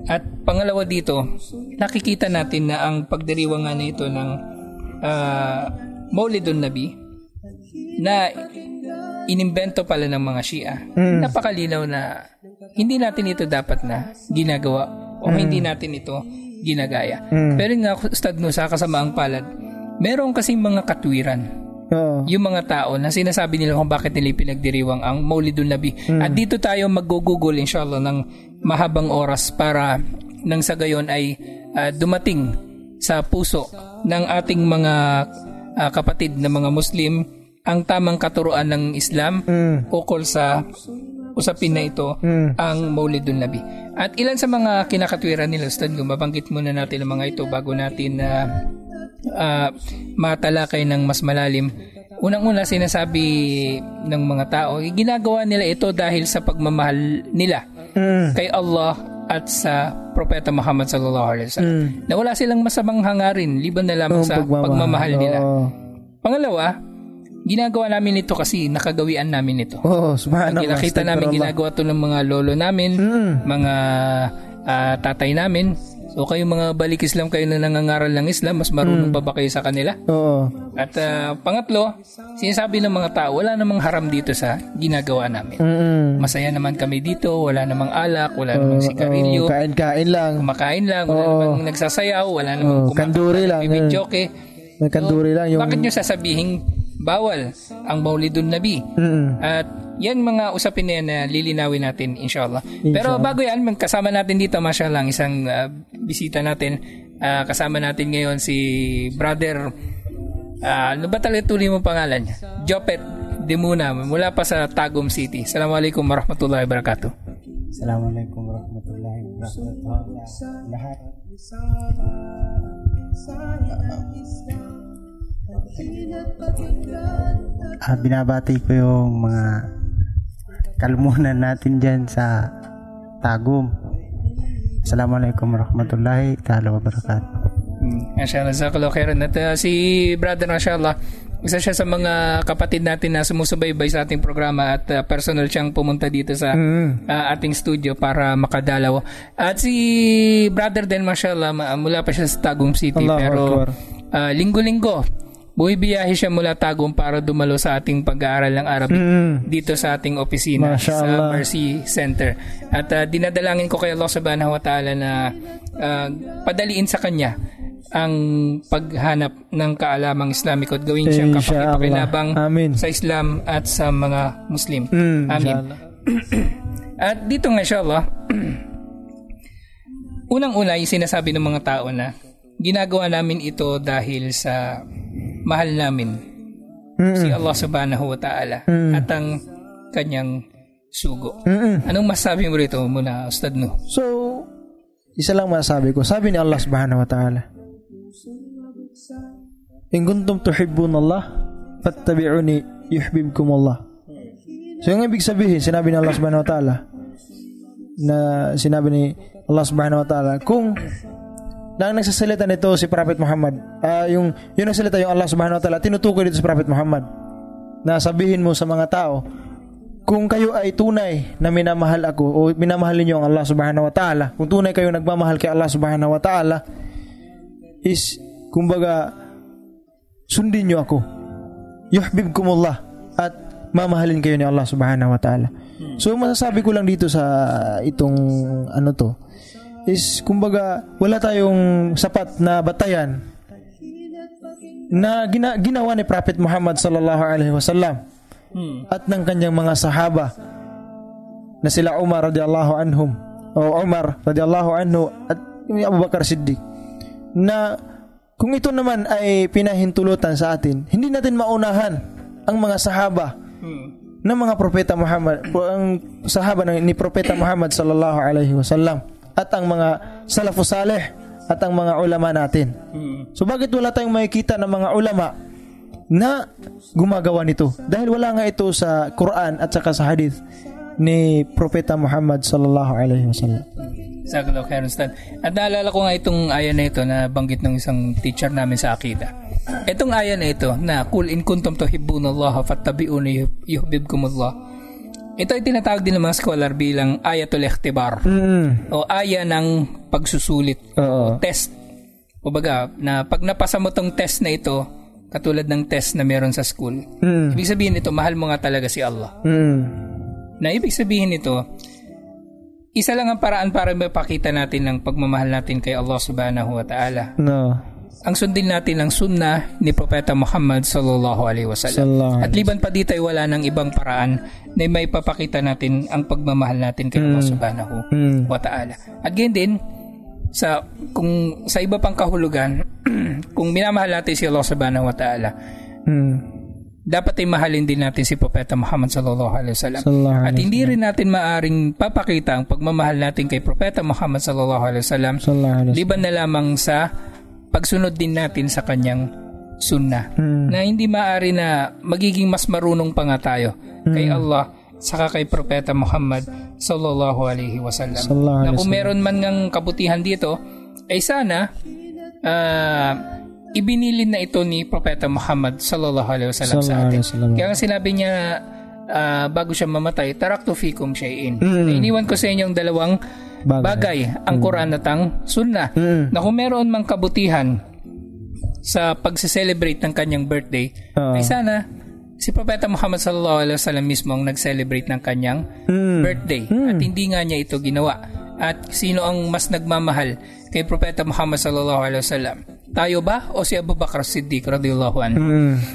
Speaker 2: At pangalawa dito, nakikita natin na ang pagdiriwang na ito ng Maulidun Nabi na inimbento pala ng mga Shia. Napakalinaw na hindi natin ito dapat na ginagawa o hindi natin ito ginagaya. Pero nga, Ustad, no, sa kasamaang palad, meron kasing mga katwiran. Yung mga tao na sinasabi nila kung bakit nila pinagdiriwang ang Maulidun Nabi. At dito tayo mag-google inshallah ng mahabang oras para nang sa gayon ay dumating sa puso ng ating mga kapatid na mga Muslim ang tamang katuruan ng Islam ukol sa usapin na ito, ang Maulidun Nabi. At ilan sa mga kinakatwiran nila, Ustad, mabanggit muna natin ang mga ito bago natin matalakay ng mas malalim. Unang-una, sinasabi ng mga tao, ginagawa nila ito dahil sa pagmamahal nila kay Allah at sa Propeta Muhammad sallallahu alaihi wasallam. Na wala silang masamang hangarin liban na lamang sa pagmamahal nila. Pangalawa, ginagawa namin ito kasi nakagawian namin ito.
Speaker 3: Subhanallah.
Speaker 2: Nakita namin ginagawa ito ng mga lolo namin, mga tatay namin. So kayo mga balik Islam, kayo na nangangaral ng Islam, mas marunong pa ba kayo sa kanila? At pangatlo, sinasabi ng mga tao, wala namang haram dito sa ginagawa namin. Masaya naman kami dito, wala namang alak, wala namang sigarilyo.
Speaker 3: Kain-kain lang.
Speaker 2: Kumakain lang, wala namang nagsasayaw, wala namang
Speaker 3: kanduri lang.
Speaker 2: Bibidyoke.
Speaker 3: May kanduri lang.
Speaker 2: Bakit nyo sasabihin bawal ang Maulidun Nabi? At yan mga usapin na yan na lilinawin natin inshallah. Pero bago yan, kasama natin dito mashallah isang bisita natin. Kasama natin ngayon si brother, ano ba talaga tuloy mo pangalan niya? Jopet Demuna, mula pa sa Tagum City. Assalamualaikum warahmatullahi wabarakatuh.
Speaker 5: Assalamualaikum warahmatullahi wabarakatuh. Lahat. Binabati ko yung mga kalumunan natin dyan sa Tagum. Assalamualaikum warahmatullahi wabarakatuh.
Speaker 2: Mashallah, jazakallahu khairan. At si brother, mashallah, isa siya sa mga kapatid natin na sumusubaybay sa ating programa at personal siyang pumunta dito sa ating studio para makadalaw. At si brother din, mashallah, mula pa siya sa Tagum City.
Speaker 3: Allahu
Speaker 2: pero
Speaker 3: Akbar.
Speaker 2: linggo-linggo bumibiyahe siya mula Tagum para dumalo sa ating pag-aaral ng Arabic dito sa ating opisina sa Mercy Center. At dinadalangin ko kay Allah subhanahu wa ta'ala na padaliin sa kanya ang paghanap ng kaalamang Islamiko at gawin siyang kapakipakinabang sa Islam at sa mga Muslim. Amin. At dito nga inshallah, unang-una yung sinasabi ng mga tao na ginagawa namin ito dahil sa mahal namin si Allah subhanahu wa ta'ala at ang kanyang sugo. Anong masabi mo rito muna, Ustad No?
Speaker 3: So, isa lang masabi ko. Sabi ni Allah subhanahu wa ta'ala, in kuntum tuhibbun Allah, fattabi'uni yuhibbukum Allah. So, yung ibig sabihin, sinabi ni Allah subhanahu wa ta'ala, na sinabi ni Allah subhanahu wa ta'ala, kung nang nagsasalita nito si Prophet Muhammad, yung nagsalita yung Allah subhanahu wa ta'ala, tinutukoy dito si Prophet Muhammad na sabihin mo sa mga tao, kung kayo ay tunay na minamahal ako o minamahal niyo ang Allah subhanahu wa ta'ala, kung tunay kayo nagmamahal kay Allah subhanahu wa ta'ala, is kumbaga sundin niyo ako. Yuhibbukumullah, at mamahalin kayo ni Allah subhanahu wa ta'ala. So masasabi ko lang dito sa itong is kumbaga wala tayong sapat na batayan na ginawa ni Prophet Muhammad sallallahu alaihi wasallam at ng kanyang mga sahaba na sila Umar radhiyallahu anhu at Abu Bakar Siddiq, na kung ito naman ay pinahintulutan sa atin, hindi natin maunahan ang mga sahaba ng mga propeta Muhammad, ang sahaba ni Propeta Muhammad sallallahu alaihi wasallam, at ang mga salafus salih at ang mga ulama natin. So bakit wala tayong makikita ng mga ulama na gumagawa nito? Dahil wala nga ito sa Quran at saka sa hadith ni Propeta Muhammad sallallahu alaihi wasallam.
Speaker 2: Sakto, Kaya Ustad. At naalala ko nga itong aya na ito na banggit ng isang teacher namin sa akida. Itong aya na ito na kul in kuntum tuhibbunallaha fattabi'uni yuhibbukumullah. Ito ay tinatawag din ng mga scholar bilang ayatul ikhtibar o aya ng pagsusulit o test. Kumbaga, na pag napasa mo tong test na ito, katulad ng test na meron sa school, ibig sabihin ito, mahal mo nga talaga si Allah. Na ibig sabihin ito, isa lang ang paraan para mapakita natin ng pagmamahal natin kay Allah subhanahu wa ta'ala. Ang sundin natin ang sunnah ni Propeta Muhammad sallallahu alaihi wasallam. At liban pa dito ay wala ng ibang paraan na may papakita natin ang pagmamahal natin kay Allah subhanahu wa ta'ala. At ganyan din, kung sa iba pang kahulugan, kung minamahal natin si Allah subhanahu wa ta'ala, dapat ay mahalin din natin si Propeta Muhammad sallallahu alaihi wasallam. At hindi rin natin maaring papakita ang pagmamahal natin kay Propeta Muhammad sallallahu alaihi wasallam liban na lamang sa pagsunod din natin sa kanyang sunnah. Na hindi maaari na magiging mas marunong pa nga tayo kay Allah saka kay Propeta Muhammad sallallahu alaihi wasallam. Na kung meron man ngang kabutihan dito, ay sana ibinilin na ito ni Propeta Muhammad sallallahu alaihi wasallam sa atin. Kaya nga sinabi niya bago siya mamatay, taraktu fikum shay'in. Iniwan ko sa inyo ang dalawang bagay, ang Quran at ang Sunnah. Na kung meron mang kabutihan sa pagse-celebrate ng kanyang birthday, ay sana si Propeta Muhammad sallallahu alaihi wasallam mismo ang nag-celebrate ng kanyang birthday. At hindi nga niya ito ginawa. At sino ang mas nagmamahal kay Propeta Muhammad sallallahu alaihi wasallam? Tayo ba o si Abu Bakar Siddiq radhiyallahu anhu?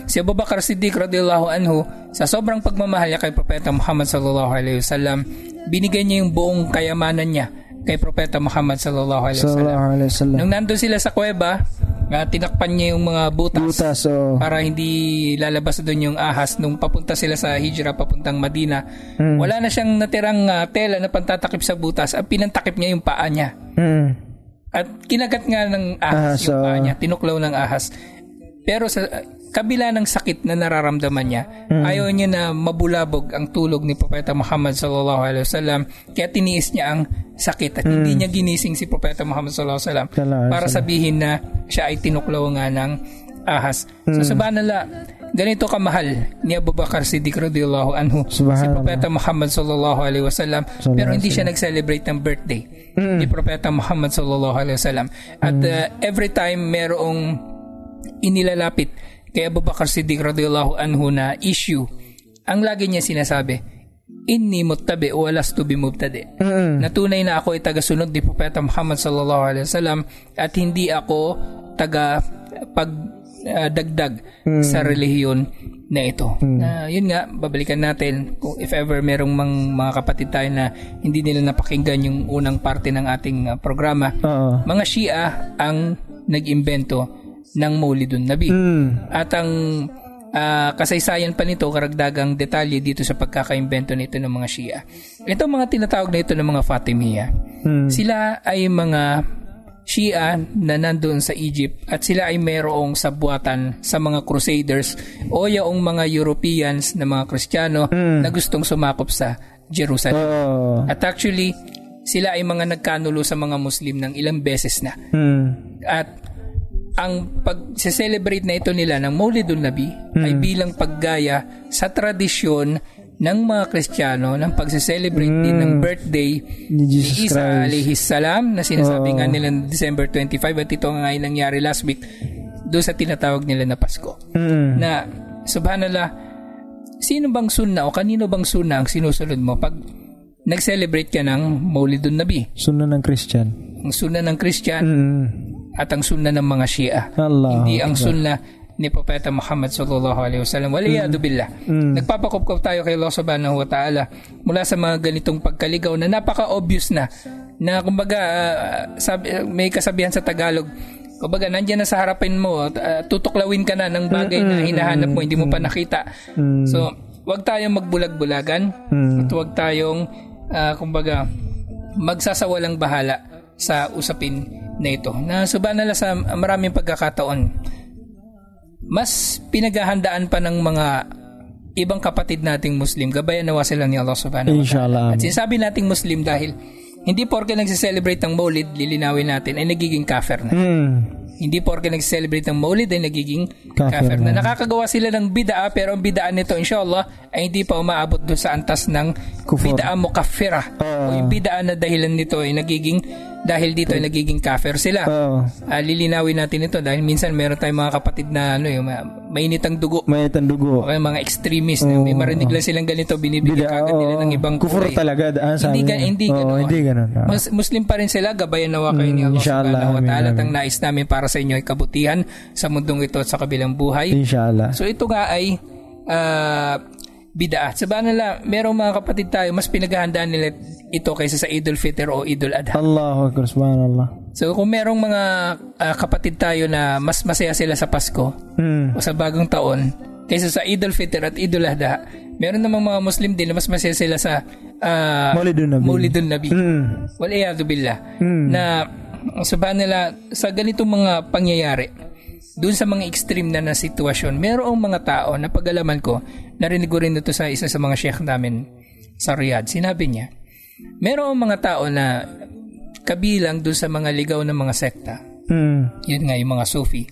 Speaker 2: Si Abu Bakar Siddiq radhiyallahu anhu, sa sobrang pagmamahal niya kay Propeta Muhammad sallallahu alaihi wasallam, binigay niya yung buong kayamanan niya kay Propeta Muhammad sallallahu alaihi wasallam. Nung nandun sila sa kuweba, tinakpan niya yung mga butas para hindi lalabas doon yung ahas. Nung papunta sila sa hijra papuntang Madina, wala na siyang natirang tela na pantatakip sa butas. Ang pinantakip niya yung paa niya. At kinagat nga ng ahas yung paa niya, tinuklaw ng ahas. Pero sa kabila ng sakit na nararamdaman niya, ayaw niya na mabulabog ang tulog ni Propeta Muhammad sallallahu alaihi wasallam, kaya tiniis niya ang sakit at hindi niya ginising si Propeta Muhammad sallallahu alaihi wasallam para sabihin na siya ay tinuklaw nga ng ahas. So subhanallah, ganito kamahal ni Abu Bakar Siddiq radhiyallahu anhu si Propeta Muhammad sallallahu alaihi wasallam, pero hindi siya nag-celebrate ng birthday ni Propeta Muhammad sallallahu alaihi wasallam. At every time merong inilalapit kay Abu Bakar Siddiq radhiyallahu anhu na issue, ang lagi niya sinasabi, inni muttabi wa lastu bimubtadi. Na tunay na ako ay tagasunod ni Propeta Muhammad sallallahu alaihi wasallam at hindi ako taga pagdagdag sa relihiyon na ito. Yun nga, babalikan natin kung if ever merong mga kapatid tayo na hindi nila napakinggan yung unang parte ng ating programa. Mga Shia ang nag-imbento ng Maulidun Nabi. At ang kasaysayan pa nito, karagdagang detalye dito sa pagkakaimbento nito ng mga Shia. Ito mga tinatawag na ito ng mga Fatimiyya. Sila ay mga Shia na nandoon sa Egypt at sila ay mayroong sabuatan sa mga Crusaders o yung mga Europeans na mga Kristiyano na gustong sumakop sa Jerusalem. At actually, sila ay mga nagkanulo sa mga Muslim ng ilang beses na. At ang pag-celebrate na ito nila ng Maulidun Nabi ay bilang paggaya sa tradisyon ng mga Kristiyano ng pag-celebrate din ng birthday
Speaker 3: Ni
Speaker 2: ni
Speaker 3: Jesus
Speaker 2: Isa
Speaker 3: Christ.
Speaker 2: alayhis salam na sinasabi nga nila ng December 25 at ito nga ay nangyari last week doon sa tinatawag nila na Pasko. Na subhanallah, sino bang sunna o kanino bang sunna ang sinusunod mo pag nag-celebrate ka ng Maulidun Nabi?
Speaker 3: Sunna ng Christian.
Speaker 2: Ang sunna ng Christian at ang sunna ng mga Shia.
Speaker 3: Allah.
Speaker 2: Hindi ang sunna ni Propeta Muhammad sallallahu alaihi wasallam. Waliyadu billah. Nagpapakupkop tayo kay Allah subhanahu wa ta'ala mula sa mga ganitong pagkaligaw na napaka-obvious na kumbaga may kasabihan sa Tagalog, kumbaga nandiyan na sa harapin mo, tutuklawin ka na ng bagay na hinahanap mo, hindi mo pa nakita. So, wag tayong magbulag-bulagan at wag tayong kumbaga magsasawalang bahala sa usapin na ito. Na subhanallah, sa maraming pagkakataon, mas pinaghahandaan pa ng mga ibang kapatid nating Muslim, gabayan nawa sila ni Allah subhanahu wa ta'ala.
Speaker 3: Inshallah.
Speaker 2: At sinasabi nating Muslim dahil hindi porke nagse-celebrate ng Maulid, lilinawin natin, ay nagiging kafir na. Hindi porke nag-celebrate ng Maulid ay nagiging kafir na. Nakakagawa sila ng bid'a, pero ang bid'a nito inshallah ay hindi pa umaabot doon sa antas ng bid'a mukaffirah. O yung bid'a na dahilan nito ay nagiging, dahil dito ay nagiging kafir sila. Lilinawin natin ito dahil minsan meron tayong mga kapatid na yung mainit ang dugo.
Speaker 3: Mainit ang dugo.
Speaker 2: O mga extremist na may marinig lang silang ganito, binibigyan kagad nila ng ibang
Speaker 3: kufur talaga. Hindi ganun.
Speaker 2: Muslim pa rin sila, gabayan nawa kayo ni Allah subhanahu wa ta'ala. At ang nais namin para sa inyo ay kabutihan sa mundong ito at sa kabilang buhay.
Speaker 3: Inshallah.
Speaker 2: So ito nga ay bid'a. Subhanallah, merong mga kapatid tayo, mas pinaghahandaan nila ito kaysa sa Idul Fitr o Idul Adha.
Speaker 3: Allahu Akbar, subhanallah.
Speaker 2: So kung merong mga kapatid tayo na mas masaya sila sa Pasko o sa bagong taon kaysa sa Idul Fitr at Idul Adha, meron namang mga Muslim din na mas masaya sila sa Maulidun Nabi. Waliyadu billah. Na subhanallah, sa ganitong mga pangyayari, doon sa mga extreme na sitwasyon, merong mga tao na pag-alaman ko, narinig ko rin ito sa isa sa mga sheikh namin sa Riyadh. Sinabi niya, merong mga tao na kabilang doon sa mga ligaw ng mga sekta. Yun nga, yung mga Sufi,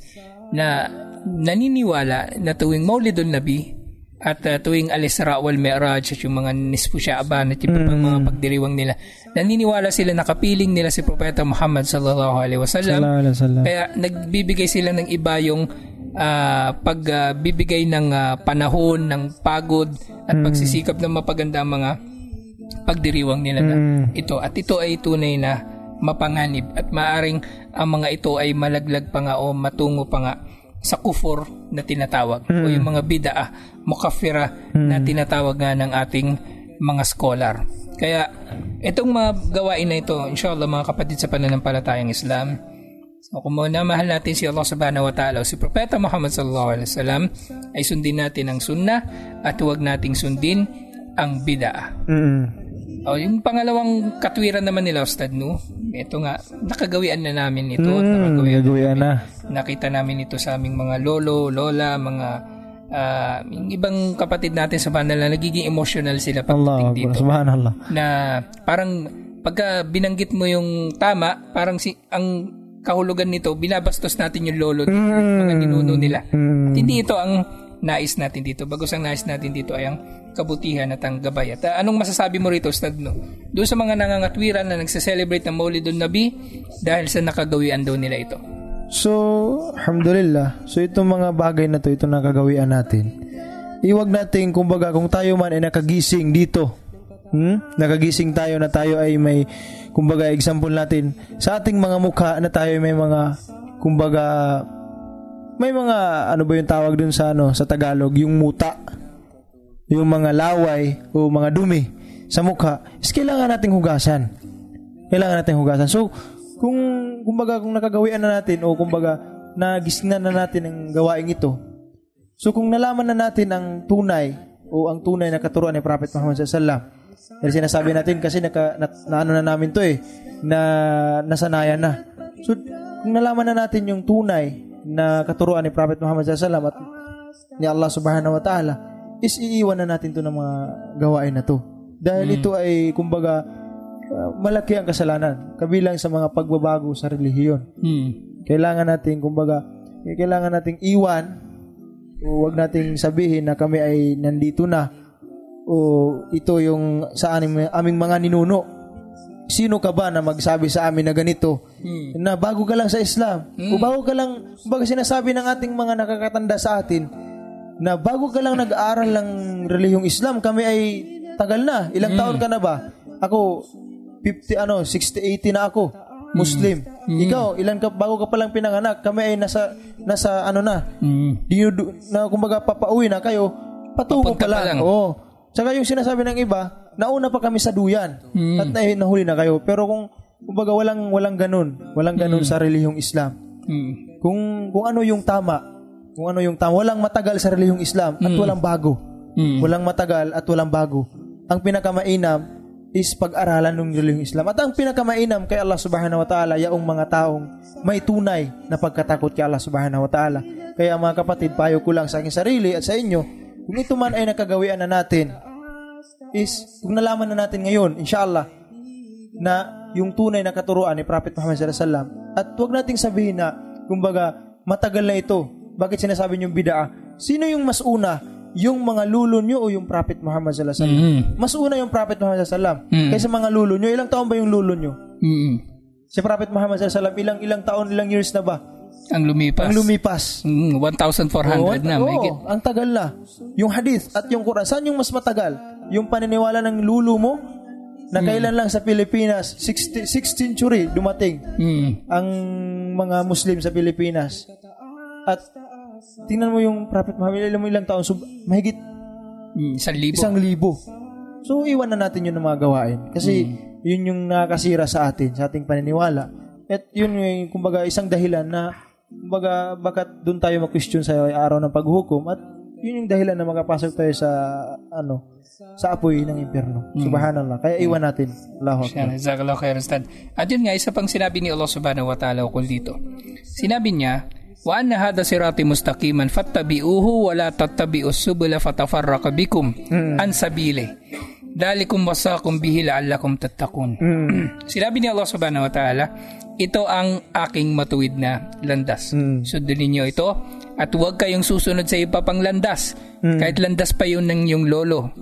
Speaker 2: na naniniwala na tuwing Maulidun Nabi at tuwing Al-Isra wal Mi'raj at yung mga Nisfu Sha'ban at yung mga pagdiriwang nila, naniniwala sila na kapiling nila si Propeta Muhammad sallallahu alaihi wasallam. Kaya nagbibigay sila ng iba yung pagbibigay ng panahon, ng pagod at pagsisikap ng mapaganda ang mga pagdiriwang nila na ito. At ito ay tunay na mapanganib at maaring ang mga ito ay malaglag pa nga o matungo pa nga sa kufur na tinatawag o yung mga bid'a mukaffira na tinatawag nga ng ating mga scholar. Kaya itong mga gawain na ito, inshallah mga kapatid sa pananampalatayang Islam, so kung mahal natin si Allah subhanahu wa ta'ala o si Propeta Muhammad sallallahu alaihi wasallam, ay sundin natin ang sunnah at huwag nating sundin ang bid'a. O yung pangalawang katwiran naman nila, Ustad, no? Ito nga, nakagawian na namin ito.
Speaker 3: Nakagawian na.
Speaker 2: Nakita namin ito sa aming mga lolo, lola, mga yung ibang kapatid natin sa banal na nagiging emotional sila pagdating dito.
Speaker 3: Subhanallah.
Speaker 2: Na parang pagka binanggit mo yung tama, parang ang kahulugan nito, binabastos natin yung lolo, mga ninuno nila. At hindi ito ang nais natin dito. Bagos ang nais natin dito ay ang kabutihan at ang gabay. At anong masasabi mo rito, Ustad, no? Doon sa mga nangangatwiran na nagse-celebrate ng Maulidun Nabi dahil sa nakagawian daw nila ito.
Speaker 3: So, alhamdulillah. So, itong mga bagay na to, itong nakagawian natin, iwag natin, kumbaga, kung tayo man ay nakagising dito, nakagising tayo na tayo ay may, kumbaga, example natin, sa ating mga mukha na tayo may mga, kumbaga, may mga, ano ba yung tawag dun sa, sa Tagalog, yung muta, yung mga laway o mga dumi sa mukha, is kailangan nating hugasan. So, kumbaga kung nakagawian na natin o kumbaga nagisnan na natin ang gawain ito, so kung nalaman na natin ang tunay na katuruan ni Prophet Muhammad sallallahu alaihi wasallam, dahil sinasabi natin kasi ano na namin to na nasanayan na. So, kung nalaman na natin yung tunay na katuruan ni Prophet Muhammad sallallahu alaihi wasallam at ni Allah subhanahu wa ta'ala, is iiwan na natin to ng mga gawain na to. Dahil ito ay, kumbaga, malaki ang kasalanan. Kabilang sa mga pagbabago sa relihiyon. Kailangan nating iwan o wag nating sabihin na kami ay nandito na o ito yung sa aming mga ninuno. Sino ka ba na magsabi sa amin na ganito? Na bago ka lang sa Islam. O bago ka lang, baga sinasabi ng ating mga nakakatanda sa atin na bago ka lang nag-aaral ng relihiyong Islam, kami ay tagal na. Ilang taon ka na ba? Ako 60, 80 na ako. Muslim. Ikaw, ilan ka bago ka pa lang pinanganak? Kami ay nasa ano na. Na kumbaga papauwi na kayo, patungo pa lang. Oo. Saka yung sinasabi ng iba, nauna pa kami sa duyan at nahuli na kayo. Pero kumbaga walang ganun sa relihiyong Islam. Kung ano yung tama, walang matagal sa relihiyong Islam at walang bago. Walang matagal at walang bago. Ang pinakamainam is pag-aralan ng relihiyong Islam. At ang pinakamainam kay Allah Subhanahu wa Ta'ala, yaong mga taong may tunay na pagkatakot kay Allah Subhanahu wa Ta'ala. Kaya mga kapatid, payo ko lang sa aking sarili at sa inyo, kung ito man ay nakagawian na natin, is kung nalaman na natin ngayon, inshallah, na yung tunay na katuruan ni Prophet Muhammad sallallahu alaihi wasallam, at huwag nating sabihin na, kumbaga, matagal na ito. Bakit sinasabi niyong bid'ah? Sino yung mas una? Yung mga lulo nyo o yung Prophet Muhammad sallallahu alaihi wasallam? Mas una yung Prophet Muhammad sallallahu alaihi wasallam kaysa mga lulo nyo. Ilang taon ba yung lulo nyo? Si Prophet Muhammad sallallahu alaihi wasallam, ilang taon, ilang years na ba?
Speaker 2: Ang lumipas. 1,400 na.
Speaker 3: Ang tagal na. Yung hadith at yung Quran, saan yung mas matagal? Yung paniniwala ng lulo mo na kailan lang sa Pilipinas, 16th century dumating ang mga Muslim sa Pilipinas. At tingnan mo yung Prophet Muhammad, ilang taon, mahigit 1,000. So, iwan na natin yun ng mga gawain. Kasi, yun yung nakakasira sa atin, sa ating paniniwala. At yun yung, kumbaga, isang dahilan na, kumbaga, bakit doon tayo mag-question sa araw ng paghukom. At yun yung dahilan na makapasok tayo sa apoy ng impyerno. Subhanallah. Kaya iwan natin. Allahu Akbar.
Speaker 2: Jazakallahu khairan, Ustad. At yun nga, isa pang sinabi ni Allah Subhanahu wa Ta'ala ukol dito. Sinabi niya, wa anna hadha sirati mustaqiman fattabi'uhu wa la tattabi'us subula fatafarraqa bikum an sabili. Dalikum wasaqum bihi la'allakum tattaqun. Sinabi ni Allah Subhanahu wa Ta'ala, ito ang aking matuwid na landas. Sundin ninyo ito at huwag kayong susunod sa iba pang landas. Kahit landas pa yun ng yung lolo.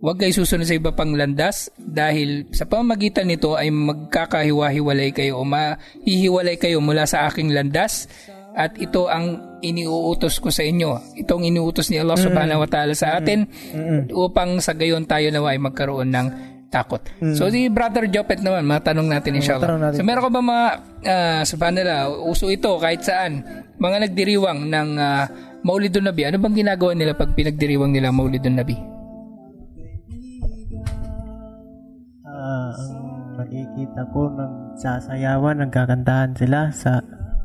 Speaker 2: Huwag kayo susunod sa iba pang landas dahil sa pamamagitan nito ay magkakahiwa-hiwalay kayo o mahihiwalay kayo mula sa aking landas at ito ang iniuutos ko sa inyo. Itong iniuutos ni Allah Subhanahu wa Ta'ala sa atin upang sa gayon tayo nawa ay magkaroon ng takot. So si Brother Jopet naman, matanong natin inshallah. So meron ka ba mga subhanallah, uso ito kahit saan, mga nagdiriwang ng Maulidun Nabi, ano bang ginagawa nila pag pinagdiriwang nila Maulidun Nabi?
Speaker 5: Ang nakikita ko nagsasayawan, nagkakantahan sila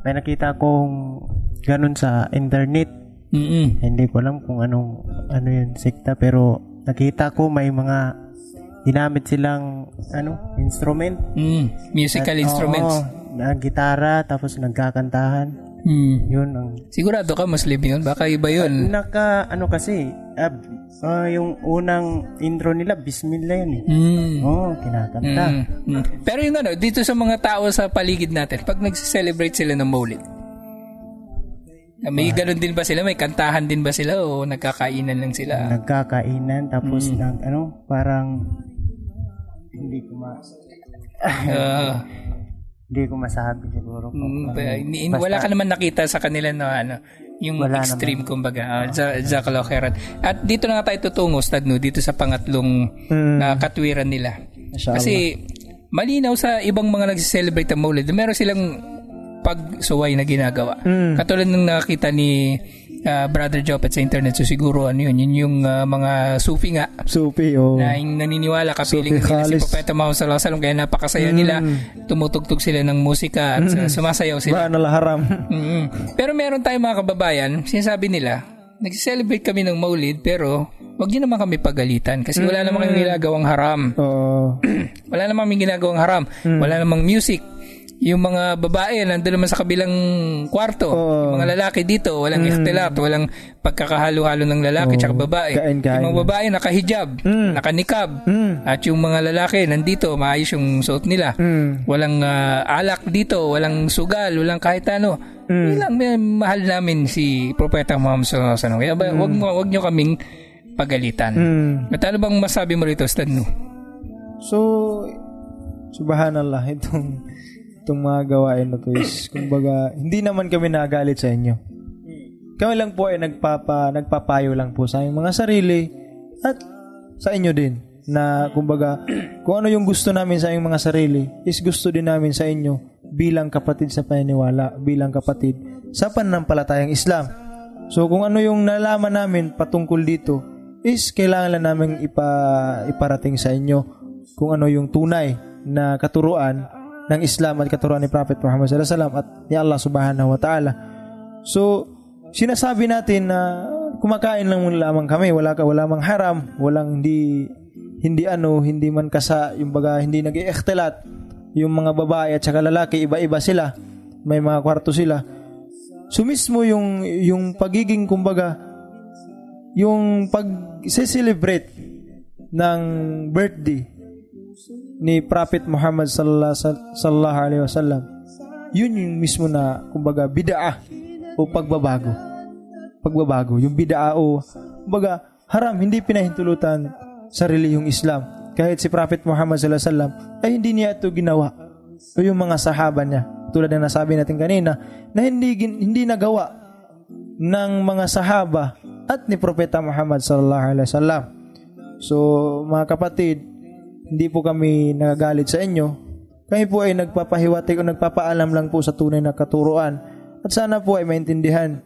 Speaker 5: may nakita kong ganun sa internet. Hindi ko alam kung ano yun sekta, pero nakita ko may mga ginamit silang instrument,
Speaker 2: musical instruments,
Speaker 5: na gitara, tapos nagkakantahan. Yun ang
Speaker 2: sigurado ka Muslim yun? Baka iba yun.
Speaker 5: Kasi yung unang intro nila Bismillah yun kinakanta.
Speaker 2: Pero yung dito sa mga tao sa paligid natin, pag nagse-celebrate sila ng Maulid, may ganun din ba sila? May kantahan din ba sila o nagkakainan lang sila?
Speaker 5: Nagkakainan, tapos parang hindi ko masabi siguro.
Speaker 2: Wala ka naman nakita sa kanila na yung wala extreme naman. Kumbaga. Jazakallahu khairan. At dito na nga tayo tutungo, Ustad, dito sa pangatlong katwiran nila. Kasi malinaw sa ibang mga nagse-celebrate ng Maulid, meron silang pagsuway na ginagawa. Katulad ng nakita ni Brother Jopet sa internet, so siguro yun yung mga Sufi nga.
Speaker 3: Sufi,
Speaker 2: na naniniwala kapiling nila si Propeta Muhammad sallallahu alaihi wasallam, kaya napakasaya nila, tumutugtog sila ng musika at sumasayaw sila.
Speaker 3: Haram.
Speaker 2: Pero meron tayong mga kababayan, sinasabi nila, nag-celebrate kami ng Maulid, pero wag niyo naman kami pagalitan kasi wala namang ginagawang haram. Wala namang ginagawang haram. Wala namang music. yung mga babae nandun naman sa kabilang kwarto. Yung mga lalaki dito, walang ikhtilat, walang pagkakahalo-halo ng lalaki tsaka babae.
Speaker 3: Kain-kain.
Speaker 2: Yung mga babae nakahijab, nakanikab. At yung mga lalaki nandito, maayos yung suot nila. Walang alak dito, walang sugal, walang kahit ano. Ilang mahal namin si Propeta Muhammad sallallahu alaihi wasallam. Kaya wag nyo kaming pagalitan. At ano bang masabi mo rito, Ustad No?
Speaker 3: So, subhanallah, itong mga gawain na to is, kumbaga, hindi naman kami nagalit sa inyo. Kami lang po ay nagpapayo lang po sa aming mga sarili at sa inyo din. Na, kumbaga, kung ano yung gusto namin sa aming mga sarili, is gusto din namin sa inyo bilang kapatid sa paniniwala, bilang kapatid sa pananampalatayang Islam. So, kung ano yung nalaman namin patungkol dito, is kailangan lang namin iparating sa inyo kung ano yung tunay na katuruan ng Islam at katuruan ni Prophet Muhammad sallallahu alaihi wasallam at ni Allah subhanahu wa ta'ala. So, sinasabi natin na kumakain lang muna lamang kami, wala mang haram, walang hindi man yung baga hindi nag-iikhtilat. Yung mga babae at saka lalaki, iba-iba sila. May mga kwarto sila. So mismo yung pagiging kumbaga yung pag-celebrate ng birthday ni Prophet Muhammad sallallahu alaihi wasallam, yun yung mismo na kumbaga bid'ah o pagbabago yung bid'ah o kumbaga haram, hindi pinahintulutan sa relihiyong Islam. Kahit si Prophet Muhammad sallallahu alaihi wasallam ay hindi niya ito ginawa, o yung mga sahaba niya, tulad ng nasabi natin kanina, na hindi nagawa ng mga sahaba at ni Propeta Muhammad sallallahu alaihi wasallam. So mga kapatid, hindi po kami nagagalit sa inyo. Kami po ay nagpapahiwatig o nagpapaalam lang po sa tunay na katuruan. At sana po ay maintindihan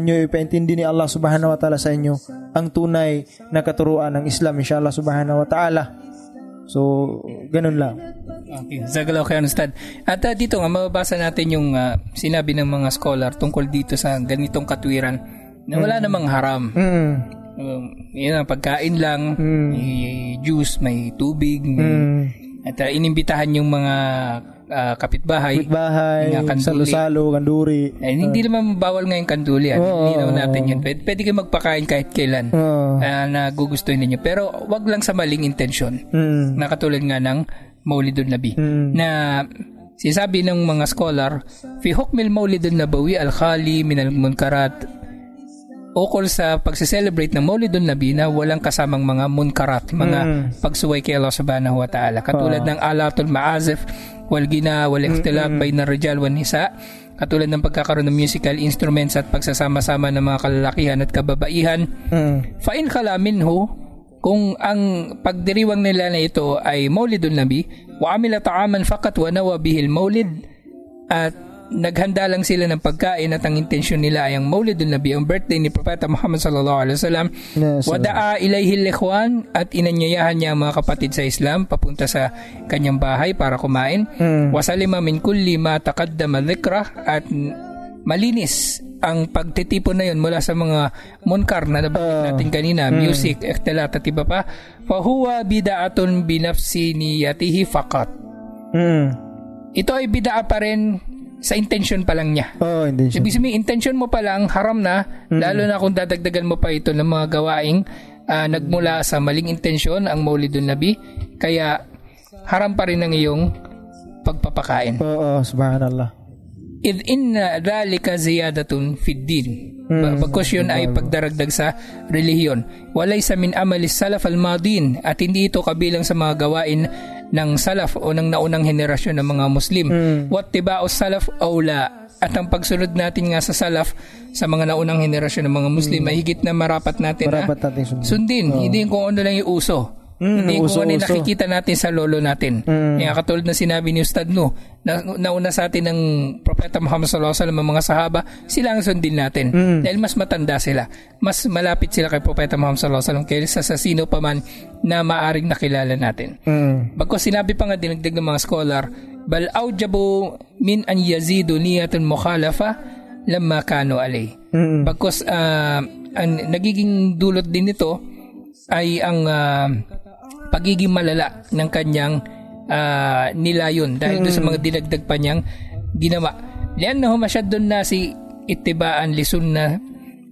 Speaker 3: nyo, ipaintindi ni Allah subhanahu wa ta'ala sa inyo ang tunay na katuruan ng Islam, inshallah subhanahu wa ta'ala. So, ganun lang.
Speaker 2: Okay, zagalaw kayo, Ustad. At dito nga, mababasa natin yung sinabi ng mga scholar tungkol dito sa ganitong katwiran na wala namang haram. Yun ang pagkain lang, may juice, may tubig, at inimbitahan yung mga kapitbahay,
Speaker 3: salo-salo, kanduri.
Speaker 2: Hindi naman bawal ngayon kanduli. Hindi natin yun. Pwede kayo magpakain kahit kailan na gugustuhin ninyo. Pero wag lang sa maling intensyon. Na katulad nga ng Maulidun Nabi. Na sinasabi ng mga scholar, fi hukmil Maulidun Nabawi al-khali min al-munkarat, ukol sa pagse-celebrate ng Maulidun Nabi na walang kasamang mga munkarat, mga pagsuway kay Allah subhanahu wa ta'ala. Katulad ng alatul ma'azif, wal gina, wal ikhtilaf bayna rijal wan nisa, katulad ng pagkakaroon ng musical instruments at pagsasama-sama ng mga kalalakihan at kababaihan. Fa in khala minhu, kung ang pagdiriwang nila na ito ay Maulidun Nabi, wa amila ta'aman faqat wa nawa bihil maulid, at naghanda lang sila ng pagkain at ang intensyon nila ay ang Maulidun Nabi, ang birthday ni Propeta Muhammad sallallahu alaihi wasallam. Wada'a ilayhi al-ikhwan, at inanyayahan niya ang mga kapatid sa Islam papunta sa kanyang bahay para kumain. Wasalima min kulli ma taqaddama dhikra, at malinis ang pagtitipon na yun mula sa mga munkar na nabanggit natin kanina, music, ikhtilat at iba pa. Fa huwa bid'atun bi nafsi niyatihi faqat. Ito ay bid'a pa rin sa intention pa lang niya.
Speaker 3: Intention.
Speaker 2: Ibig sabihin, intention mo pa lang, haram na, lalo na kung dadagdagan mo pa ito ng mga gawaing nagmula sa maling intensyon, ang Maulidun Nabi, kaya haram pa rin ang iyong pagpapakain.
Speaker 3: Subhanallah.
Speaker 2: Idh inna dhalika ziyadatun fid din. Bagkus yun ay pagdaragdag sa relihiyon. Walaysa min amalis salaf al-madin, at hindi ito kabilang sa mga gawain ng salaf o ng naunang henerasyon ng mga Muslim. Wattiba'us salaf awla, at ang pagsunod natin nga sa salaf, sa mga naunang henerasyon ng mga Muslim, ay higit na marapat natin sundin. Hindi kung ano lang yung uso. Hindi kung ano yung nakikita natin sa lolo natin. Kaya katulad na sinabi ni Ustad No, nauna sa atin ng Propeta Muhammad sallallahu alaihi wasallam, ang mga sahaba, sila ang sundin natin. Dahil mas matanda sila. Mas malapit sila kay Propeta Muhammad sallallahu alaihi wasallam kaysa sa sino pa man na maaring nakilala natin. Bagkus sinabi pa nga dinagdag ng mga scholar, bal aujabu min an yazidu niyatun mukhalafa lamma kanu alay. Bagkus ang nagiging dulot din nito ay ang pagiging malala ng kanyang nila yun dahil doon sa mga dinagdag pa niyang ginawa. Liannahu masyadun nasi ittibaan li sunnah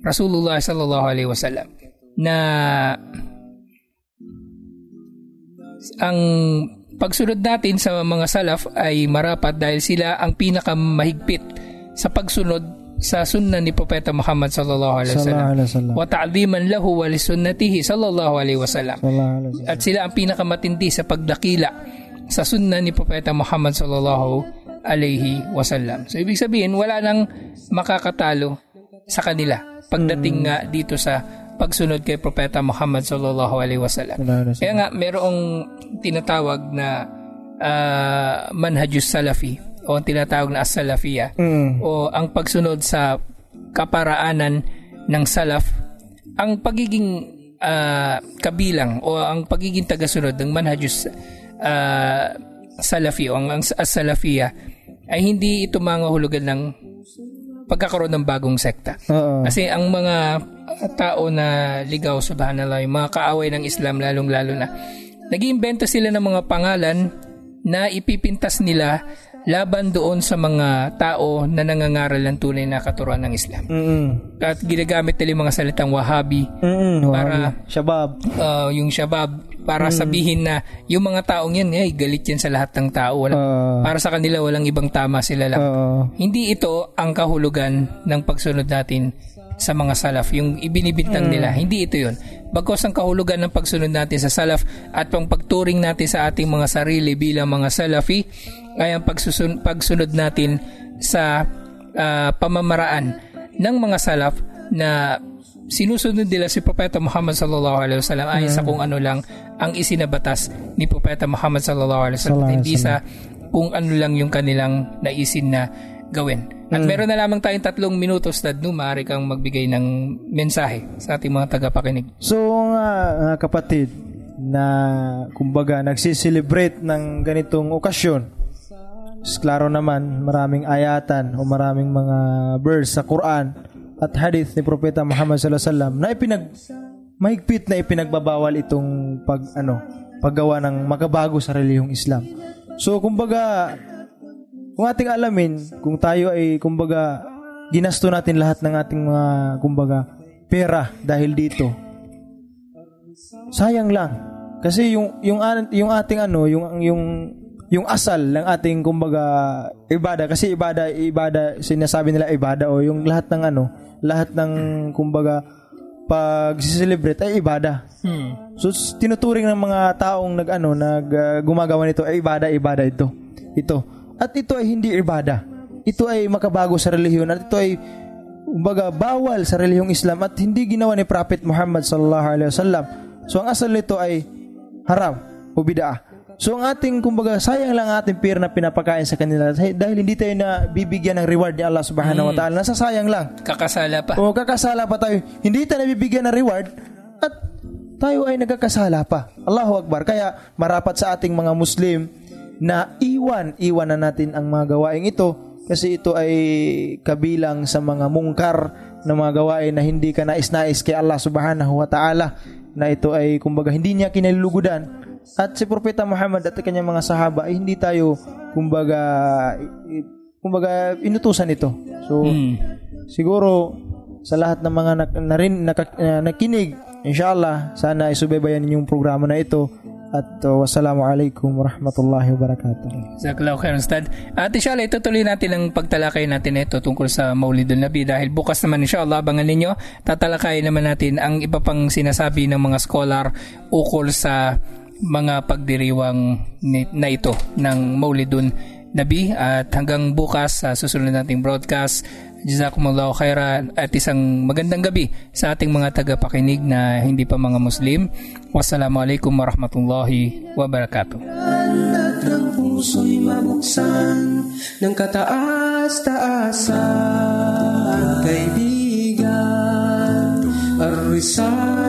Speaker 2: Rasulullah sallallahu alaihi wasallam, na ang pagsunod natin sa mga salaf ay marapat dahil sila ang pinakamahigpit sa pagsunod sa sunnah ni Propeta Muhammad sallallahu alaihi wasallam, wa ta'dhiman lahu wa li sunnatihi sallallahu alaihi wasallam, at sila ang pinakamatindi sa pagdakila sa sunnah ni Propeta Muhammad sallallahu alaihi wasallam. So ibig sabihin wala nang makakatalo sa kanila pagdating nga dito sa pagsunod kay Propeta Muhammad sallallahu alaihi wasallam. Kaya nga merong tinatawag na manhajus salafi o tinatawag na as-salafiyya o ang pagsunod sa kaparaanan ng salaf, ang pagiging kabilang o ang pagiging tagasunod ng manhajus salafi o ang as-salafiyya ay hindi ito mangahulugan ng pagkakaroon ng bagong sekta. Kasi ang mga tao na ligaw, subhanallah, yung mga kaaway ng Islam lalong-lalo na, nag-iimbento sila ng mga pangalan na ipipintas nila laban doon sa mga tao na nangangaral ng tunay na katuruan ng Islam. At ginagamit nila yung mga salitang Wahabi para
Speaker 3: Shabab.
Speaker 2: Yung Shabab para sabihin na yung mga taong yan, galit yan sa lahat ng tao. Para sa kanila walang ibang tama, sila lang. Hindi ito ang kahulugan ng pagsunod natin sa mga salaf, yung ibinibintang nila. Hindi ito yun. Bagkus ang kahulugan ng pagsunod natin sa salaf at pang pagturing natin sa ating mga sarili bilang mga salafi ay ang pagsunod natin sa pamamaraan ng mga salaf na sinusunod nila si Propeta Muhammad sallallahu alaihi wasallam ayon sa kung ano lang ang isinabatas ni Propeta Muhammad sallallahu alaihi wasallam, hindi sa kung ano lang yung kanilang naisin na gawin. At meron na lamang tayong 3 minutos na maaari kang magbigay ng mensahe sa ating mga tagapakinig.
Speaker 3: So kapatid na kumbaga nagsiselebrate ng ganitong okasyon, klaro naman maraming ayatan o maraming mga verse sa Quran at hadith ni Propeta Muhammad sallallahu alaihi wasallam na mahigpit na ipinagbabawal itong paggawa ng makabago sa relihiyong Islam. So kumbaga kung ating alamin, kung tayo ay kumbaga ginasto natin lahat ng ating mga kumbaga pera dahil dito, sayang lang. Kasi yung ating yung asal ng ating kumbaga ibada, kasi ibada sinasabi nila ibada o yung lahat ng kumbaga pag celebrate ay ibada. So tinuturing ng mga taong gumagawa nito ay ibada ito. At ito ay hindi ibada. Ito ay makabago sa relihiyon at ito ay kumbaga bawal sa relihiyong Islam at hindi ginawa ni Prophet Muhammad sallallahu alaihi wasallam. So ang asal nito ay haram o bid'ah. So ang ating kumbaga sayang lang ating pera na pinapakain sa kanila dahil hindi tayo na bibigyan ng reward ni Allah subhanahu wa ta'ala. Nasasayang lang.
Speaker 2: Kakasala pa.
Speaker 3: O kakasala pa tayo. Hindi tayo nabibigyan ng reward at tayo ay nagkakasala pa. Allahu Akbar. Kaya marapat sa ating mga Muslim na iwan na natin ang mga gawain ito kasi ito ay kabilang sa mga mungkar na mga gawain na hindi ka nais-nais kay Allah subhanahu wa ta'ala, na ito ay kumbaga hindi niya kinalulugudan. At si Propeta Muhammad at kanyang mga sahaba ay hindi tayo kumbaga inutusan ito. So siguro sa lahat ng mga nakinig, inshallah sana isubaybayan ninyong programa na ito. At wassalamualaikum warahmatullahi wabarakatuh.
Speaker 2: Jazakallahu khairan, Ustad. At inshallah itutuloy natin ang pagtalakay natin ito tungkol sa Maulidun Nabi dahil bukas naman inshallah abangan ninyo, tatalakayin naman natin ang iba pang sinasabi ng mga scholar ukol sa mga pagdiriwang na ito ng Maulidun Nabi. At hanggang bukas sa susunod nating broadcast, jazakumullahu khairan at isang magandang gabi sa ating mga tagapakinig na hindi pa mga Muslim. Wassalamualaikum warahmatullahi wabarakatuh.
Speaker 4: At ang puso'y mabuksan ng kataas-taasan, kaibigan, Ar-Risala.